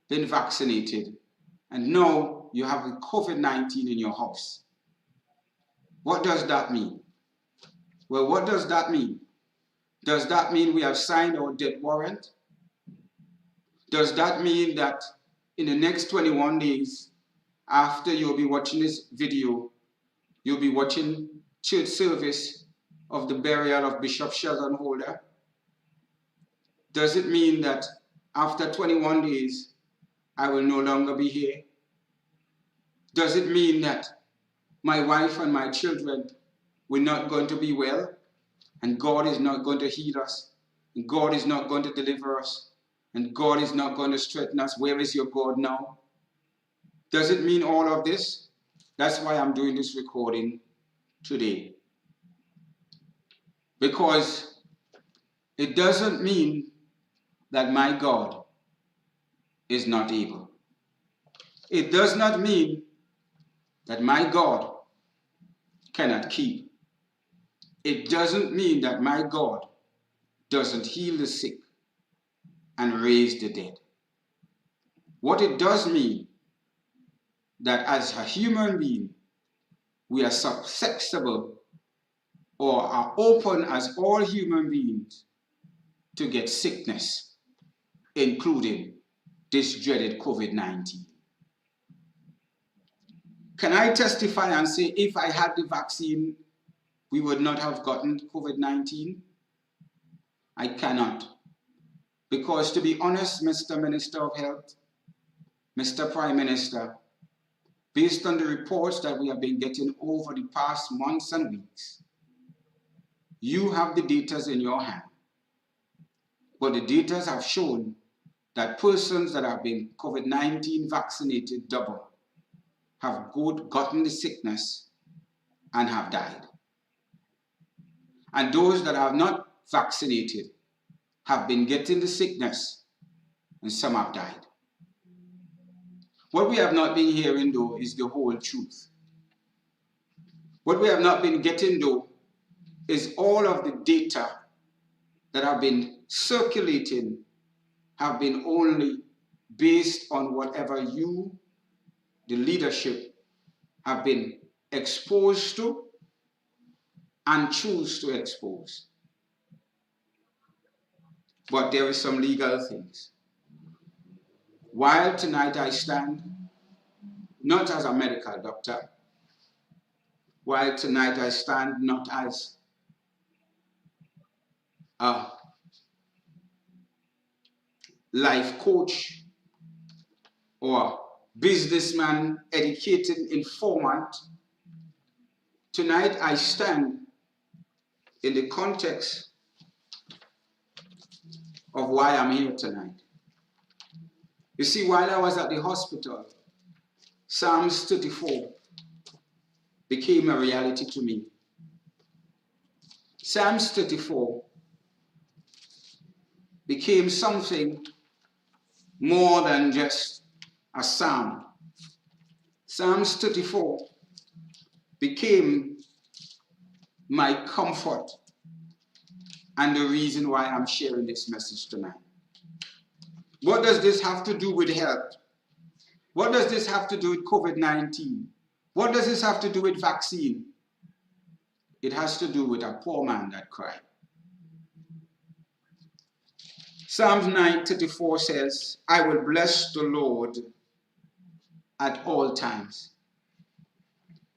S1: been vaccinated and now you have COVID-19 in your house. What does that mean? Well, what does that mean? Does that mean we have signed our death warrant? Does that mean that in the next 21 days, after you'll be watching this video, you'll be watching church service of the burial of Bishop Sheldon Holder? Does it mean that after 21 days, I will no longer be here? Does it mean that my wife and my children were not going to be well, and God is not going to heal us, and God is not going to deliver us, and God is not going to strengthen us? Where is your God now? Does it mean all of this? That's why I'm doing this recording today. Because it doesn't mean that my God is not able. It does not mean that my God cannot keep. It doesn't mean that my God doesn't heal the sick and raise the dead. What it does mean that as a human being, we are susceptible or are open as all human beings to get sickness, including this dreaded COVID-19. Can I testify and say if I had the vaccine, we would not have gotten COVID-19? I cannot. Because to be honest, Mr. Minister of Health, Mr. Prime Minister, based on the reports that we have been getting over the past months and weeks, you have the data in your hand. But the data have shown that persons that have been COVID-19 vaccinated double have gotten the sickness and have died. And those that are not vaccinated have been getting the sickness and some have died. What we have not been hearing though is the whole truth. What we have not been getting though is all of the data that have been circulating have been only based on whatever you, the leadership, have been exposed to and choose to expose. But there is some legal things. While tonight I stand, not as a medical doctor, while tonight I stand not as a life coach or businessman, educated informant, tonight I stand in the context of why I'm here tonight. You see, while I was at the hospital, Psalms 34 became a reality to me. Psalms 34 became something more than just a psalm. Psalms 34 became my comfort and the reason why I'm sharing this message tonight. What does this have to do with health? What does this have to do with COVID-19? What does this have to do with vaccine? It has to do with a poor man that cried. Psalms 9:34 says, I will bless the Lord at all times.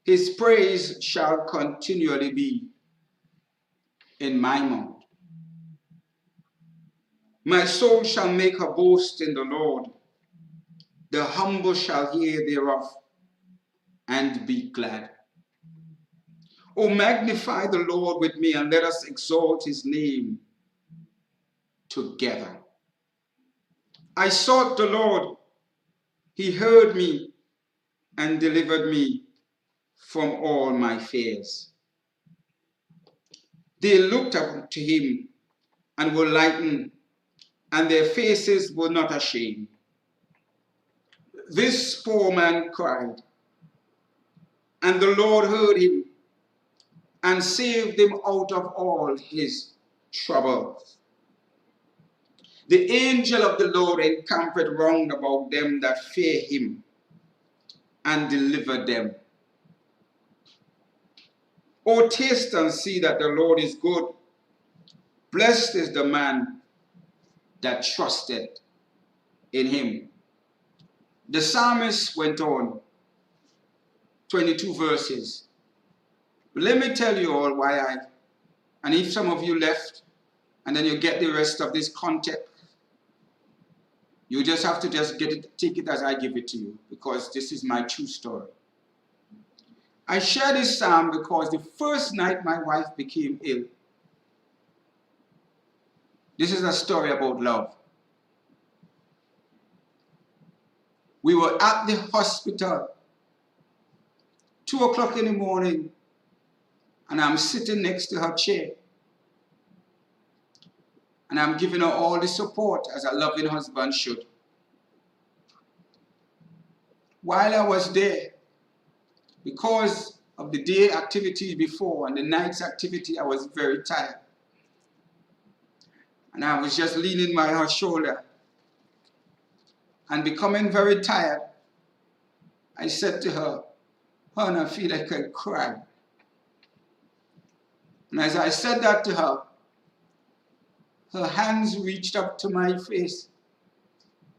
S1: His praise shall continually be in my mouth. My soul shall make a boast in the Lord. The humble shall hear thereof and be glad. O magnify the Lord with me, and let us exalt his name together. I sought the Lord. He heard me and delivered me from all my fears. They looked up to him and were lightened, and their faces were not ashamed. This poor man cried, and the Lord heard him and saved him out of all his troubles. The angel of the Lord encamped round about them that fear him and delivered them. O taste and see that the Lord is good. Blessed is the man that trusted in him. The psalmist went on, 22 verses. But let me tell you all why and if some of you left, and then you get the rest of this context, you just have to take it as I give it to you, because this is my true story. I share this psalm because the first night my wife became ill, this is a story about love. We were at the hospital, 2 o'clock in the morning, and I'm sitting next to her chair. And I'm giving her all the support as a loving husband should. While I was there, because of the day activities before and the night's activity, I was very tired. And I was just leaning by her shoulder. And becoming very tired, I said to her, "Hon, I feel like I cry." And as I said that to her, her hands reached up to my face.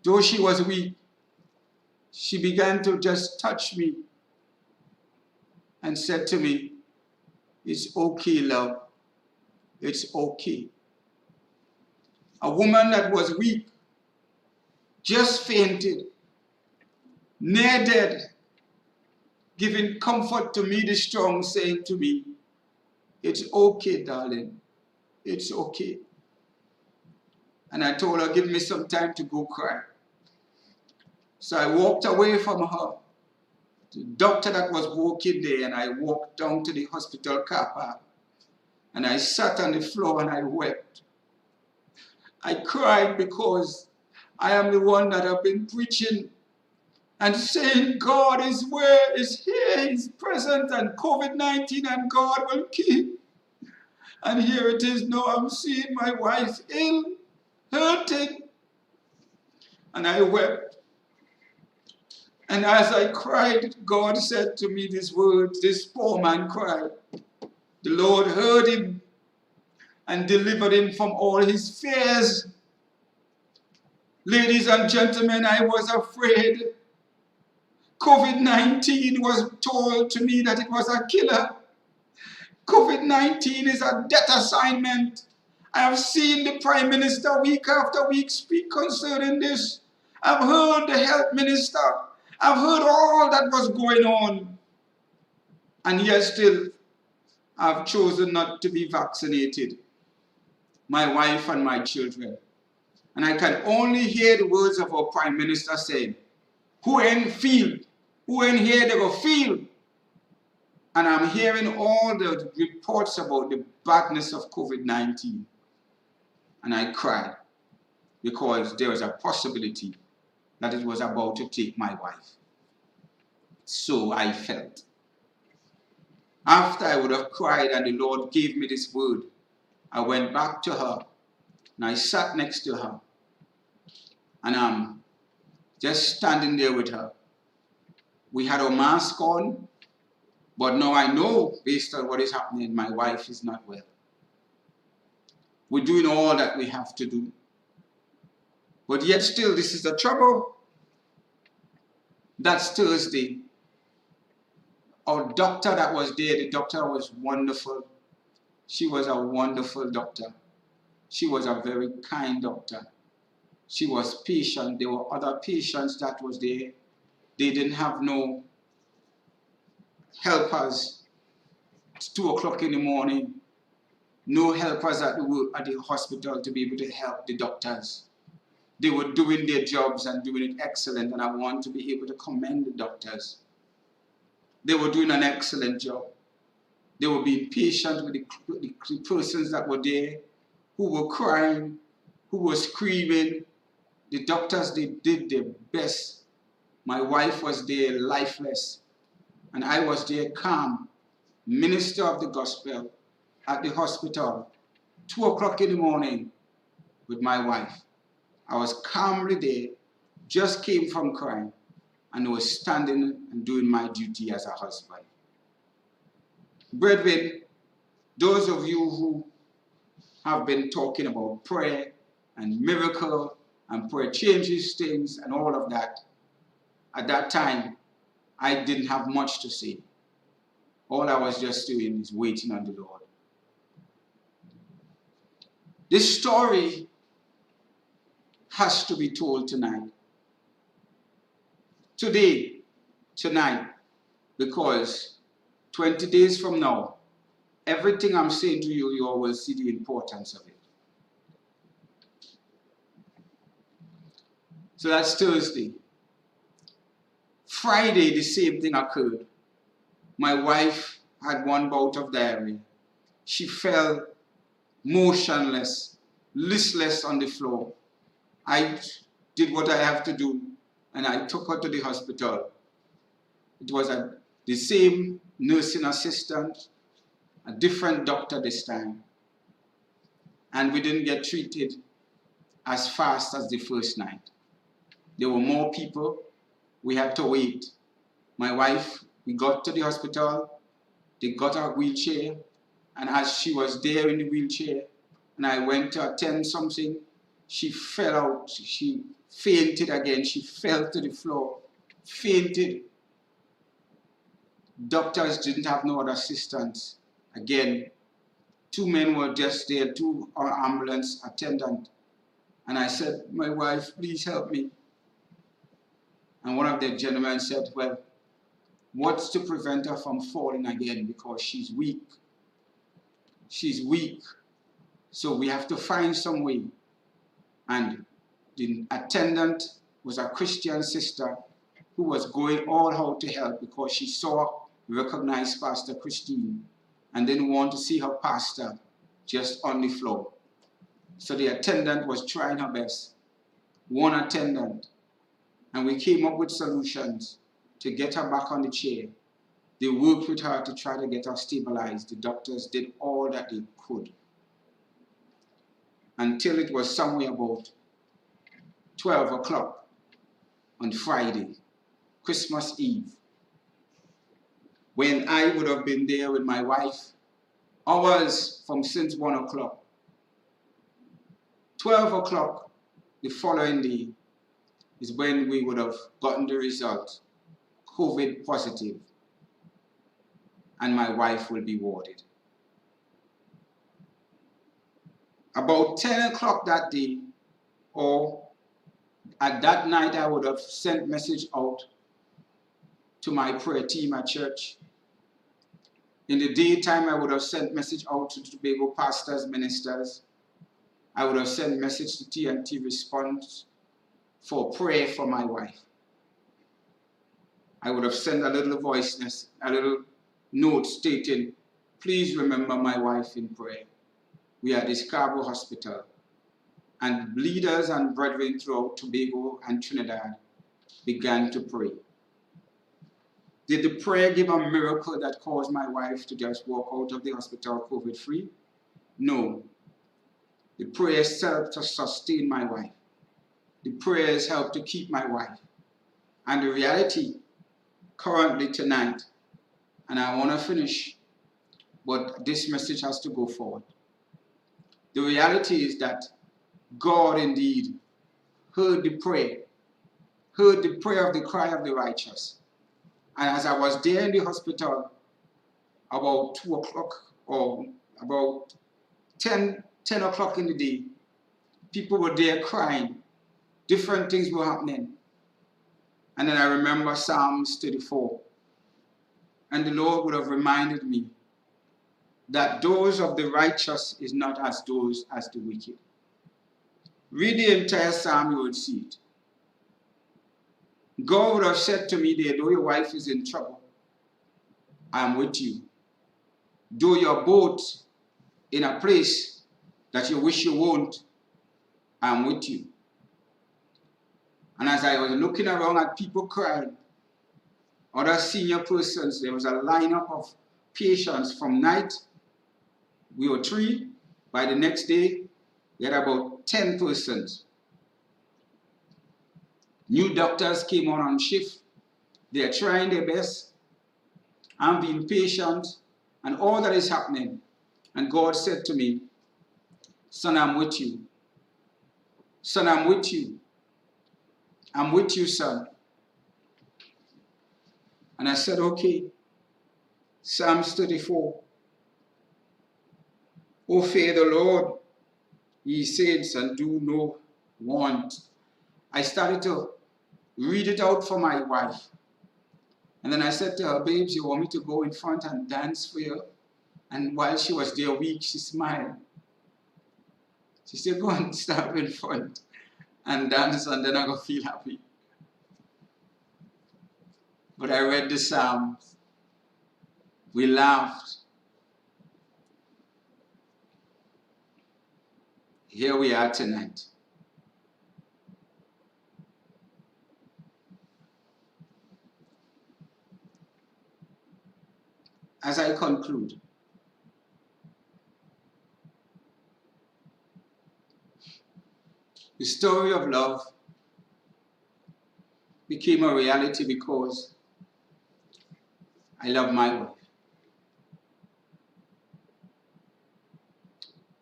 S1: Though she was weak, she began to just touch me and said to me, "It's okay, love. It's okay." A woman that was weak, just fainted, near dead, giving comfort to me, the strong, saying to me, "It's okay, darling. It's okay." And I told her, "Give me some time to go cry." So I walked away from her, the doctor that was working there, and I walked down to the hospital car park. And I sat on the floor and I wept. I cried because I am the one that have been preaching and saying God is where, is here, is present, and COVID-19 and God will keep. And here it is now, I'm seeing my wife ill, hurting, and I wept. And as I cried, God said to me these words, this poor man cried. The Lord heard him and delivered him from all his fears. Ladies and gentlemen, I was afraid. COVID-19 was told to me that it was a killer. COVID-19 is a death assignment. I have seen the Prime Minister week after week speak concerning this. I've heard the Health Minister. I've heard all that was going on. And yet still, I've chosen not to be vaccinated. My wife and my children. And I can only hear the words of our Prime Minister saying, "Who ain't feel? Who ain't here, they go feel." And I'm hearing all the reports about the badness of COVID-19. And I cried because there was a possibility that it was about to take my wife. So I felt. After I would have cried and the Lord gave me this word, I went back to her and I sat next to her. And I'm just standing there with her. We had our mask on, but now I know, based on what is happening, my wife is not well. We're doing all that we have to do. But yet still, this is the trouble. That's Thursday. Our doctor that was there, the doctor was wonderful. She was a wonderful doctor. She was a very kind doctor. She was patient. There were other patients that was there. They didn't have no helpers. It's 2 o'clock in the morning. No helpers at the hospital to be able to help the doctors. They were doing their jobs and doing it excellent, and I want to be able to commend the doctors. They were doing an excellent job. They were being patient with the persons that were there, who were crying, who were screaming. The doctors, they did their best. My wife was there lifeless, and I was there calm, minister of the gospel at the hospital, 2 o'clock in the morning with my wife. I was calmly there, just came from crying, and I was standing and doing my duty as a husband. Brethren, those of you who have been talking about prayer and miracle and prayer changes things and all of that, at that time, I didn't have much to say. All I was just doing is waiting on the Lord. This story has to be told tonight. Today, tonight, because 20 days from now, everything I'm saying to you, you all will see the importance of it. So that's Thursday. Friday, the same thing occurred. My wife had one bout of diarrhea. She fell motionless listless on the floor. I did what I have to do, and I took her to the hospital. It was the same nursing assistant, a different doctor this time, and we didn't get treated as fast as the first night. There were more people. We had to wait. My wife, we got to the hospital, they got her wheelchair, and as she was there in the wheelchair, and I went to attend something, she fell out, she fainted again, she fell to the floor, fainted. Doctors didn't have no other assistance. Again, 2 men were just there, 2 ambulance attendants. And I said, my wife, please help me. And one of the gentlemen said, well, what's to prevent her from falling again? Because she's weak. She's weak. So we have to find some way. And the attendant was a Christian sister who was going all out to help because she saw, recognized Pastor Christine and didn't want to see her pastor just on the floor. So the attendant was trying her best. One attendant. And we came up with solutions to get her back on the chair. They worked with her to try to get her stabilized. The doctors did all that they could. Until it was somewhere about 12 o'clock on Friday, Christmas Eve, when I would have been there with my wife hours from since 1 o'clock. 12 o'clock the following day is when we would have gotten the result, COVID positive, and my wife will be warded. About 10 o'clock that day, or at that night, I would have sent message out to my prayer team at church. In the daytime, I would have sent message out to Tobago pastors, ministers. I would have sent message to TNT Response for prayer for my wife. I would have sent a little voice, a little note stating, please remember my wife in prayer. We are at the Scarborough Hospital. And leaders and brethren throughout Tobago and Trinidad began to pray. Did the prayer give a miracle that caused my wife to just walk out of the hospital COVID-free? No. The prayers helped to sustain my wife. The prayers helped to keep my wife. And the reality, currently tonight, and I want to finish, but this message has to go forward. The reality is that God indeed heard the prayer of the cry of the righteous. And as I was there in the hospital about 2 o'clock or about 10 o'clock in the day, people were there crying. Different things were happening. And then I remember Psalms 34. And the Lord would have reminded me that those of the righteous is not as those as the wicked. Read the entire psalm, you would see it. God would have said to me there, though your wife is in trouble, I am with you. Though you're both in a place that you wish you won't, I am with you. And as I was looking around at people crying, other senior persons, there was a lineup of patients from night. We were 3. By the next day, we had about 10 persons. New doctors came on shift. They are trying their best. I'm being patient, and all that is happening. And God said to me, son, I'm with you. Son, I'm with you. I'm with you, son. And I said, okay. Psalms 34. O fear the Lord, ye saints, and do no want. I started to read it out for my wife. And then I said to her, babes, you want me to go in front and dance for you? And while she was there weak, she smiled. She said, go and stand in front and dance, and then I'm going to feel happy. But I read the Psalms. We laughed. here we are tonight. As I conclude, the story of love became a reality because I love my wife.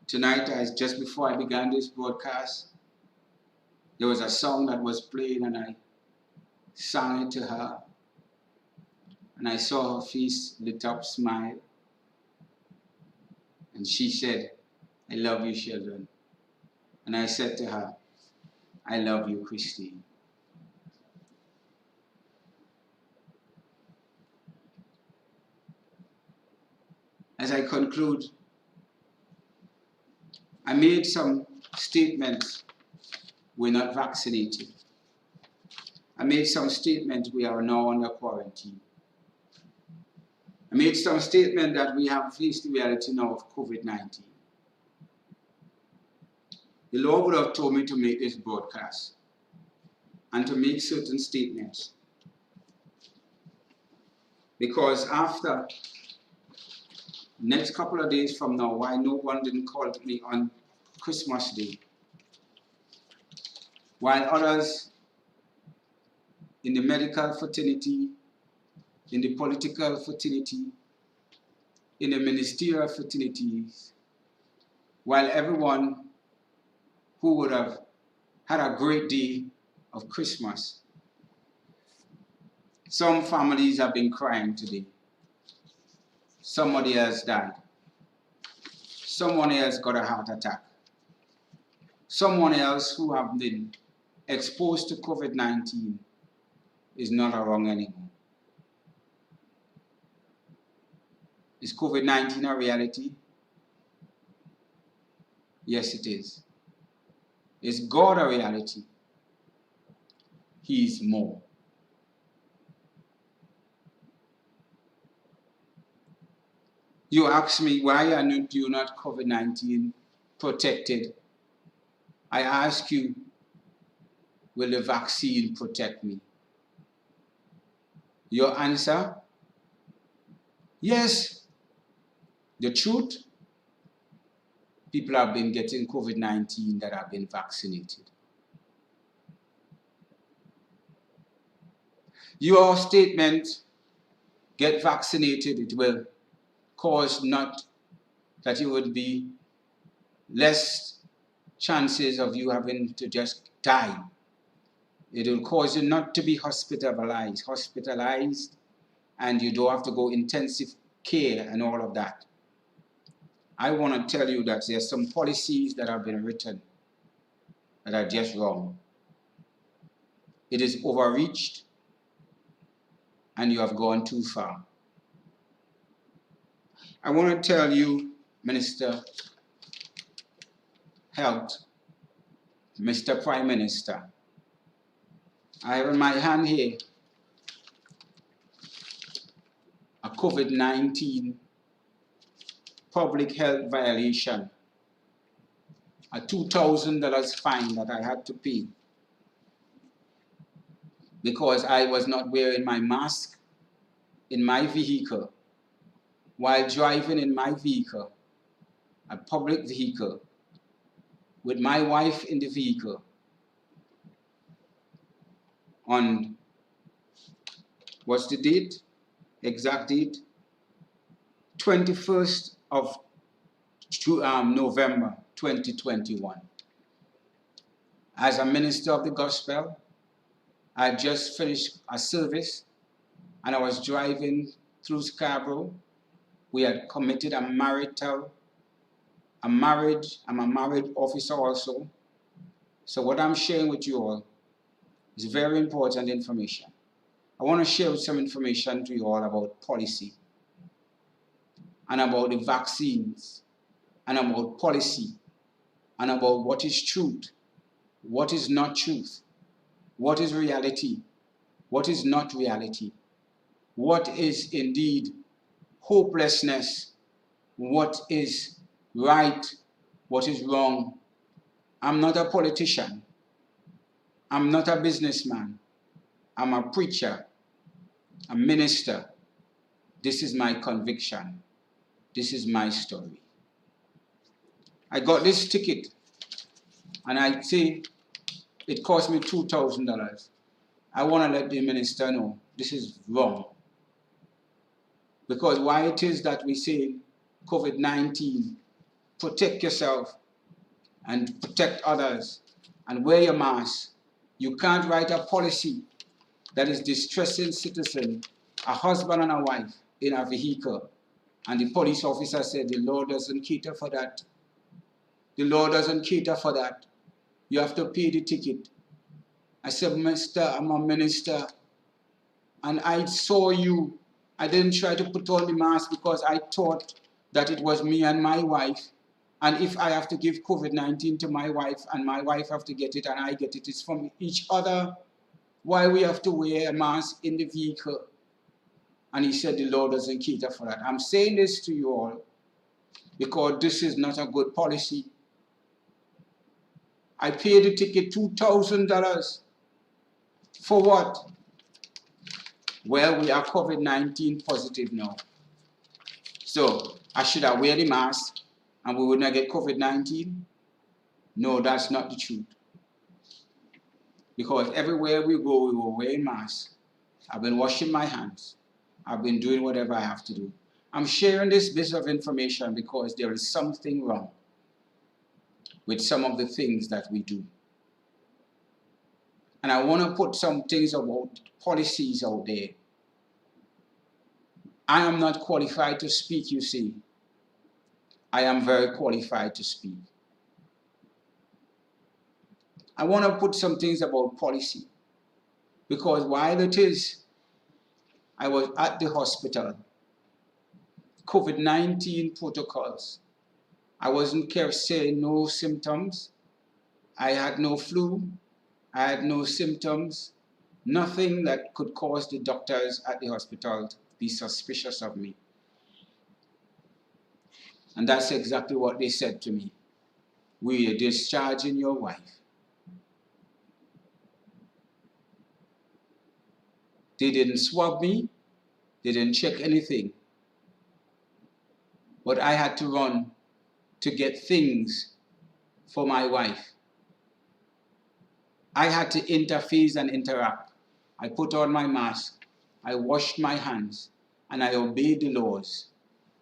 S1: Tonight, just before I began this broadcast, there was a song that was played and I sang it to her. And I saw her face lit up, smile. And she said, I love you, Sheldon. And I said to her, I love you, Christine. As I conclude, I made some statements. We're not vaccinated. I made some statements. We are now under quarantine. I made some statement that we have faced the reality now of COVID-19. The Lord would have told me to make this broadcast and to make certain statements. Because after the next couple of days from now, why no one didn't call me on Christmas Day, while others in the medical fraternity, in the political fraternity, in the ministerial fraternities, while everyone who would have had a great day of Christmas, some families have been crying today. Somebody else died. Someone else got a heart attack. Someone else who have been exposed to COVID-19 is not around anymore. Is COVID-19 a reality? Yes, it is. Is God a reality? He is more. You ask me, why are you not COVID-19 protected? I ask you, will the vaccine protect me? Your answer? Yes. The truth? People have been getting COVID-19 that have been vaccinated. Your statement, get vaccinated, it will cause not that you would be less chances of you having to just die. It will cause you not to be hospitalized, and you don't have to go intensive care and all of that. I want to tell you that there's some policies that have been written that are just wrong. It is overreached, and you have gone too far. I want to tell you, Minister Health, Mr. Prime Minister, I have in my hand here a COVID-19 public health violation, a $2,000 fine that I had to pay because I was not wearing my mask in my vehicle while driving in my vehicle, a public vehicle, with my wife in the vehicle on, what's the date? Exact date? 21st of November 2021. As a minister of the gospel, I just finished a service and I was driving through Scarborough. We had committed a marriage. I'm a married officer also. So what I'm sharing with you all is very important information. I want to share some information to you all about policy and about the vaccines and about policy and about what is truth, what is not truth, what is reality, what is not reality, what is indeed hopelessness, what is right, what is wrong, I'm not a politician. I'm not a businessman. I'm a preacher, a minister. This is my conviction. This is my story. I got this ticket, and I say it cost me $2,000. I want to let the minister know this is wrong. Because why it is that we say COVID-19, protect yourself and protect others and wear your mask. You can't write a policy that is distressing citizen, a husband and a wife in a vehicle. And the police officer said the law doesn't cater for that. The law doesn't cater for that. You have to pay the ticket. I said, Mister, I'm a minister. And I saw you. I didn't try to put on the mask because I thought that it was me and my wife. And if I have to give COVID-19 to my wife and my wife have to get it and I get it, it's from each other. Why we have to wear a mask in the vehicle? And he said the law doesn't cater for that. I'm saying this to you all because this is not a good policy. I paid the ticket $2,000. For what? Well, we are COVID-19 positive now. So I should have wear the mask and we would not get COVID-19? No, that's not the truth. Because everywhere we go, we will wear masks. I've been washing my hands. I've been doing whatever I have to do. I'm sharing this bit of information because there is something wrong with some of the things that we do. And I want to put some things about policies out there. I am not qualified to speak, you see. I am very qualified to speak. I want to put some things about policy. Because while it is, I was at the hospital, COVID-19 protocols. I wasn't saying no symptoms. I had no flu. I had no symptoms. Nothing that could cause the doctors at the hospital to be suspicious of me. And that's exactly what they said to me. We are discharging your wife. They didn't swab me. They didn't check anything. But I had to run to get things for my wife. I had to interface and interact. I put on my mask. I washed my hands. And I obeyed the laws.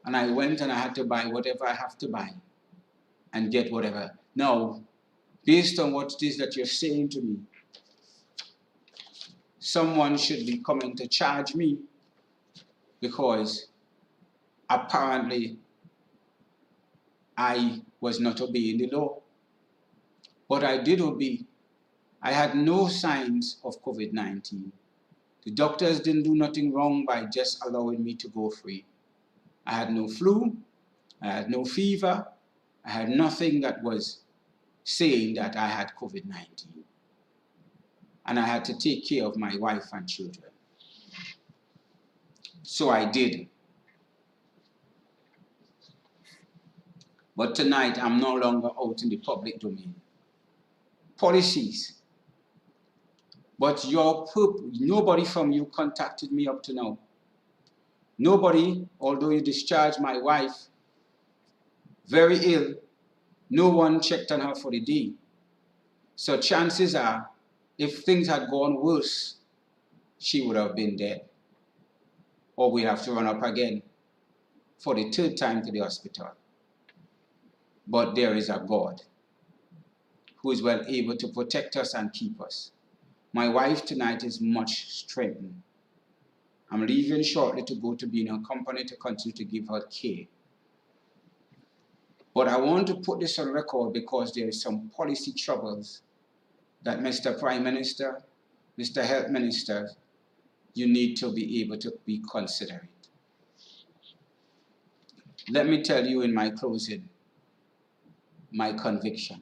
S1: And I went and I had to buy whatever I have to buy. And get whatever. Now, based on what it is that you're saying to me, someone should be coming to charge me because apparently I was not obeying the law. But I did obey. I had no signs of COVID-19. The doctors didn't do nothing wrong by just allowing me to go free. I had no flu. I had no fever. I had nothing that was saying that I had COVID-19. And I had to take care of my wife and children. So I did. But tonight, I'm no longer out in the public domain. Policies. But nobody from you contacted me up to now. Nobody, although you discharged my wife, very ill, no one checked on her for the day. So chances are, if things had gone worse, she would have been dead. Or we'd have to run up again for the third time to the hospital. But there is a God who is well able to protect us and keep us. My wife tonight is much strengthened. I'm leaving shortly to go to be in her company to continue to give her care. But I want to put this on record because there is some policy troubles that Mr. Prime Minister, Mr. Health Minister, you need to be able to be considerate. Let me tell you in my closing, my conviction.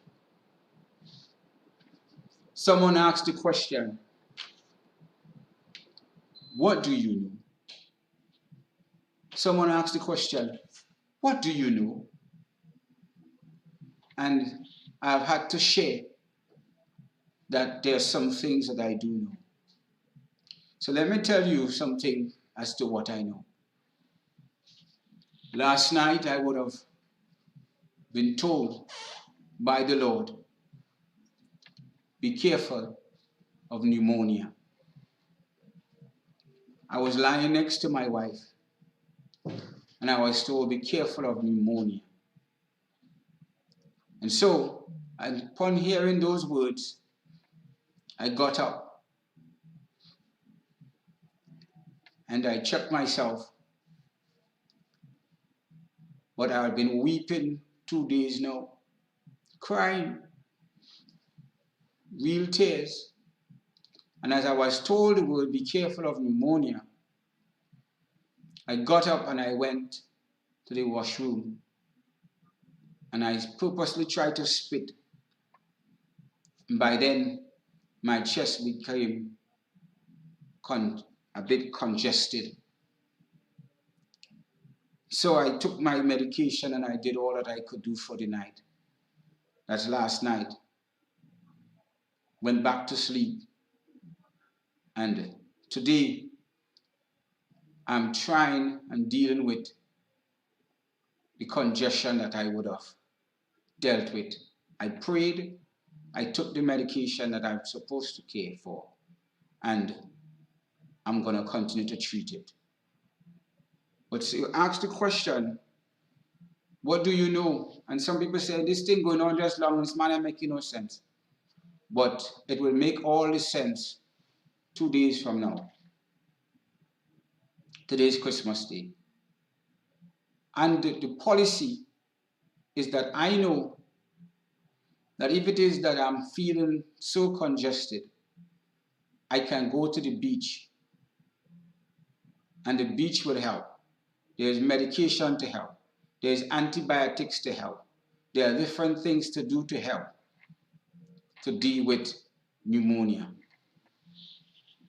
S1: Someone asked the question, what do you know? Someone asked the question, what do you know? And I have had to share that there are some things that I do know. So let me tell you something as to what I know. Last night I would have been told by the Lord, be careful of pneumonia. I was lying next to my wife and I was told, be careful of pneumonia. And so, upon hearing those words, I got up and I checked myself. But I had been weeping 2 days now, crying, real tears. And as I was told the word, be careful of pneumonia, I got up and I went to the washroom and I purposely tried to spit. And by then, my chest became a bit congested. So I took my medication and I did all that I could do for the night. That's last night. Went back to sleep. And today, I'm trying and dealing with the congestion that I would have dealt with. I prayed, I took the medication that I'm supposed to care for, and I'm going to continue to treat it. But so you ask the question, what do you know? And some people say, this thing going on just long, this man ain't making no sense. But it will make all the sense 2 days from now. Today's Christmas Day. And the policy is that I know that if it is that I'm feeling so congested, I can go to the beach and the beach will help. There's medication to help. There's antibiotics to help. There are different things to do to help to deal with pneumonia.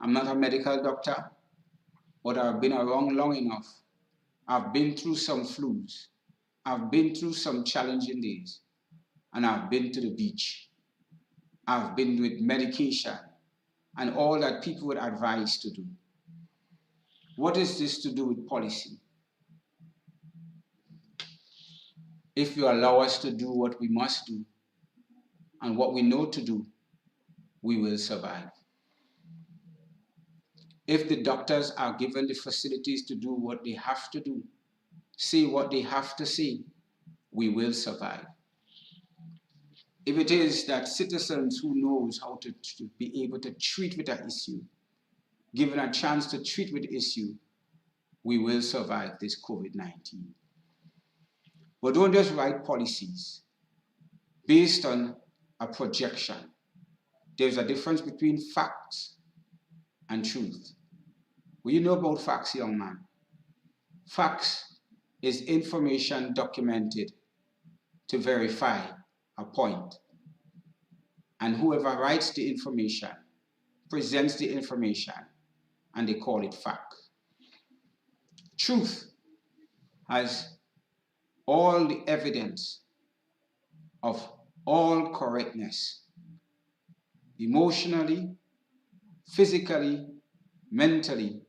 S1: I'm not a medical doctor, but I've been around long enough. I've been through some flus. I've been through some challenging days. And I've been to the beach. I've been with medication and all that people would advise to do. What is this to do with policy? If you allow us to do what we must do and what we know to do, we will survive. If the doctors are given the facilities to do what they have to do, say what they have to say, we will survive. If it is that citizens who knows how to be able to treat with an issue, given a chance to treat with the issue, we will survive this COVID-19. But don't just write policies based on a projection. There's a difference between facts and truth. Well, you know about facts, young man. Facts is information documented to verify a point. And whoever writes the information presents the information and they call it fact. Truth has all the evidence of all correctness, emotionally, physically, mentally.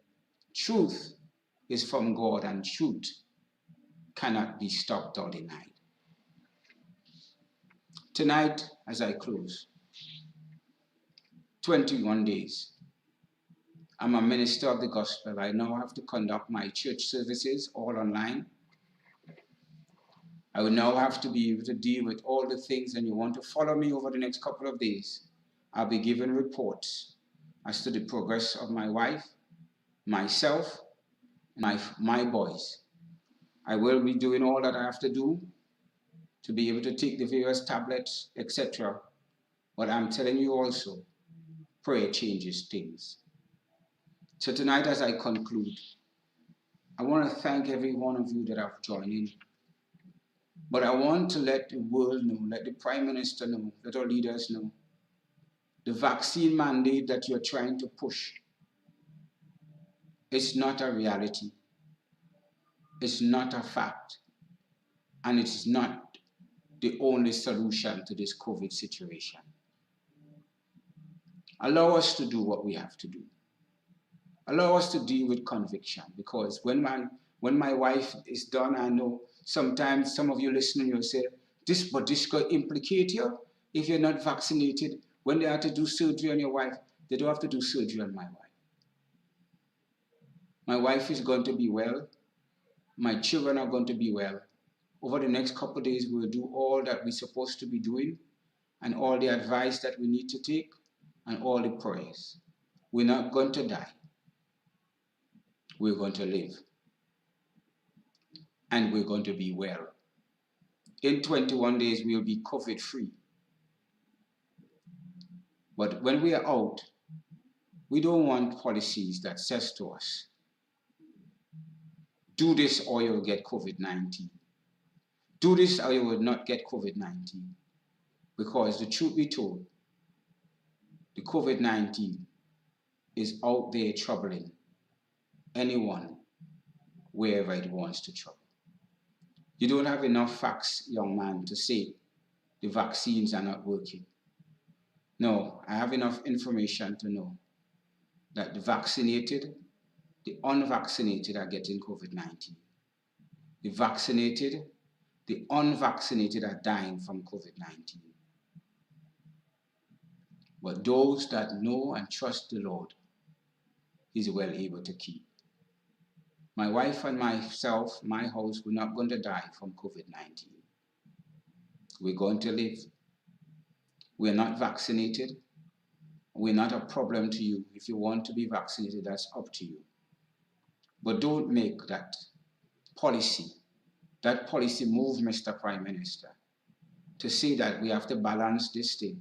S1: Truth is from God and truth cannot be stopped or denied. Tonight, as I close, 21 days. I'm a minister of the gospel. I now have to conduct my church services all online. I will now have to be able to deal with all the things, and you want to follow me over the next couple of days. I'll be giving reports as to the progress of my wife, myself, and my boys. I will be doing all that I have to do to be able to take the various tablets, etc. But I'm telling you also, prayer changes things. So tonight, as I conclude, I want to thank every one of you that have joined in. But I want to let the world know, let the Prime Minister know, let our leaders know, the vaccine mandate that you're trying to push is not a reality. It's not a fact. And it's not the only solution to this COVID situation. Allow us to do what we have to do. Allow us to deal with conviction, because when my wife is done, I know sometimes some of you listening, you'll say, this could implicate you if you're not vaccinated. When they have to do surgery on your wife, they don't have to do surgery on my wife. My wife is going to be well. My children are going to be well. Over the next couple of days, we'll do all that we're supposed to be doing, and all the advice that we need to take, and all the prayers. We're not going to die. We're going to live. And we're going to be well. In 21 days, we'll be COVID-free. But when we are out, we don't want policies that says to us, do this or you'll get COVID-19. Do this or you will not get COVID-19. Because the truth be told, the COVID-19 is out there troubling anyone wherever it wants to trouble. You don't have enough facts, young man, to say the vaccines are not working. No, I have enough information to know that the vaccinated, the unvaccinated are getting COVID-19. The vaccinated, the unvaccinated are dying from COVID-19. But those that know and trust the Lord, He's well able to keep. My wife and myself, my house, we're not going to die from COVID-19. We're going to live. We're not vaccinated. We're not a problem to you. If you want to be vaccinated, that's up to you. But don't make that policy move, Mr. Prime Minister, to say that we have to balance this thing.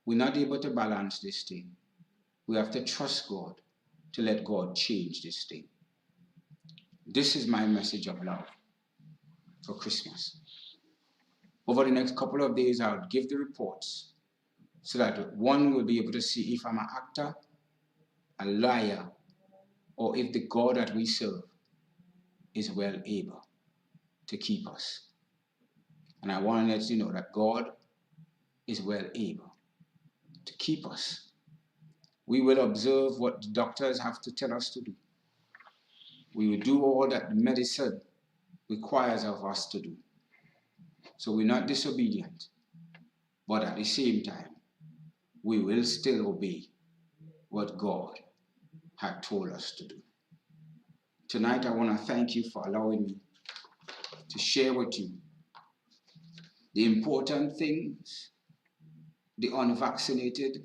S1: We're not able to balance this thing. We have to trust God to let God change this thing. This is my message of love for Christmas. Over the next couple of days, I'll give the reports so that one will be able to see if I'm an actor, a liar, or if the God that we serve is well able to keep us. And I want to let you know that God is well able to keep us. We will observe what the doctors have to tell us to do. We will do all that the medicine requires of us to do. So we're not disobedient, but at the same time, we will still obey what God had told us to do. Tonight, I want to thank you for allowing me to share with you the important things the unvaccinated,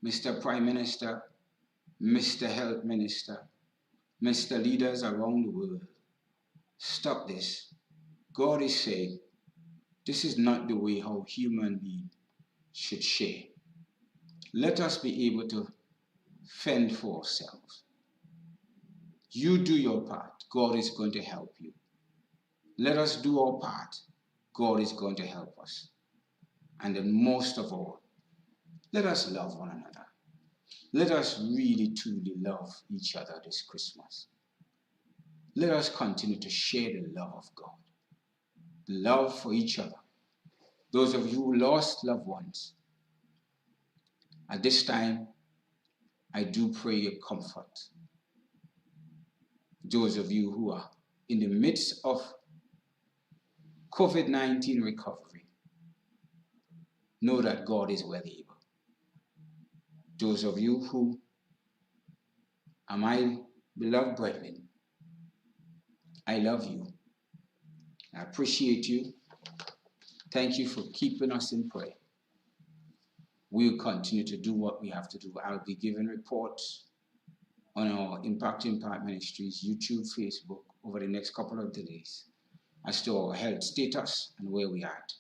S1: Mr. Prime Minister, Mr. Health Minister, Mr. Leaders around the world. Stop this. God is saying, this is not the way how human beings should share. Let us be able to fend for ourselves. You do your part. God is going to help you. Let us do our part. God is going to help us. And then most of all, let us love one another. Let us really truly love each other this Christmas. Let us continue to share the love of God, the love for each other. Those of you who lost loved ones, at this time, I do pray your comfort. Those of you who are in the midst of COVID-19 recovery, know that God is well able. Those of you who are my beloved brethren, I love you. I appreciate you. Thank you for keeping us in prayer. We'll continue to do what we have to do. I'll be giving reports on our Impart Ministries, YouTube, Facebook over the next couple of days as to our health status and where we are at.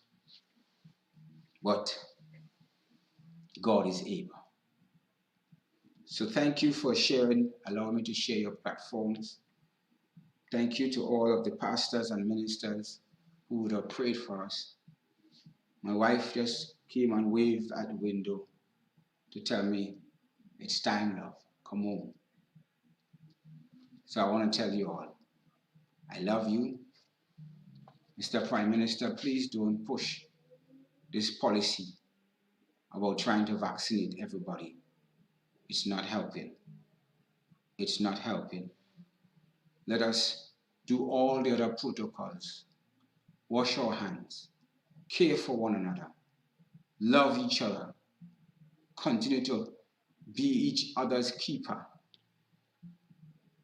S1: But God is able. So thank you for sharing, allowing me to share your platforms. Thank you to all of the pastors and ministers who would have prayed for us. My wife just came and waved at the window to tell me, it's time, love, come home. So I want to tell you all, I love you. Mr. Prime Minister, please don't push this policy about trying to vaccinate everybody, it's not helping. It's not helping. Let us do all the other protocols. Wash our hands, care for one another, love each other, continue to be each other's keeper.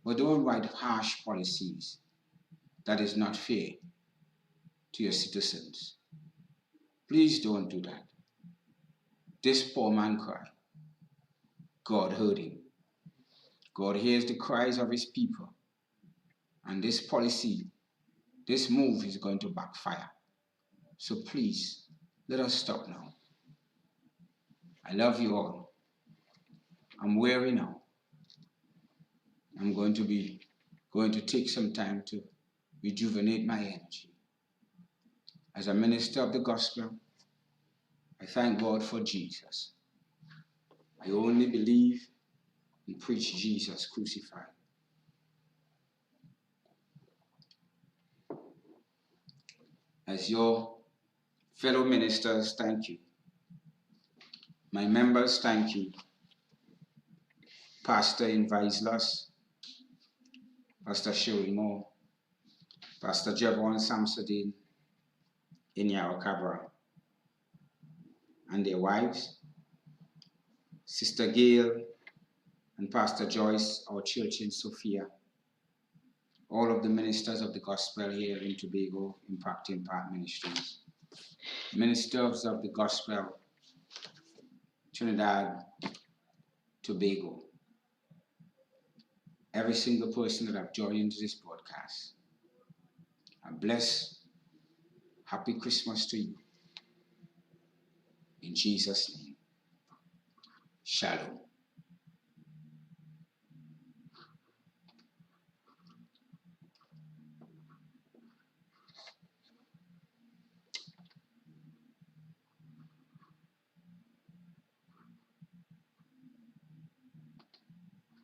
S1: But don't write harsh policies that is not fair to your citizens. Please don't do that. This poor man cried. God heard him. God hears the cries of his people. And this policy, this move is going to backfire. So please, let us stop now. I love you all. I'm weary now. I'm going to take some time to rejuvenate my energy. As a minister of the gospel, I thank God for Jesus. I only believe and preach Jesus crucified. As your fellow ministers, thank you. My members, thank you. Pastor in Vaislas, Pastor Sheldon, Pastor Javon Samsudin in Yarokabra, and their wives, Sister Gail and Pastor Joyce, our church in Sophia, all of the ministers of the gospel here in Tobago, Impart Ministries, ministers of the gospel, Trinidad, Tobago, every single person that have joined into this broadcast. A blessed, happy Christmas to you. In Jesus' name, Shalom.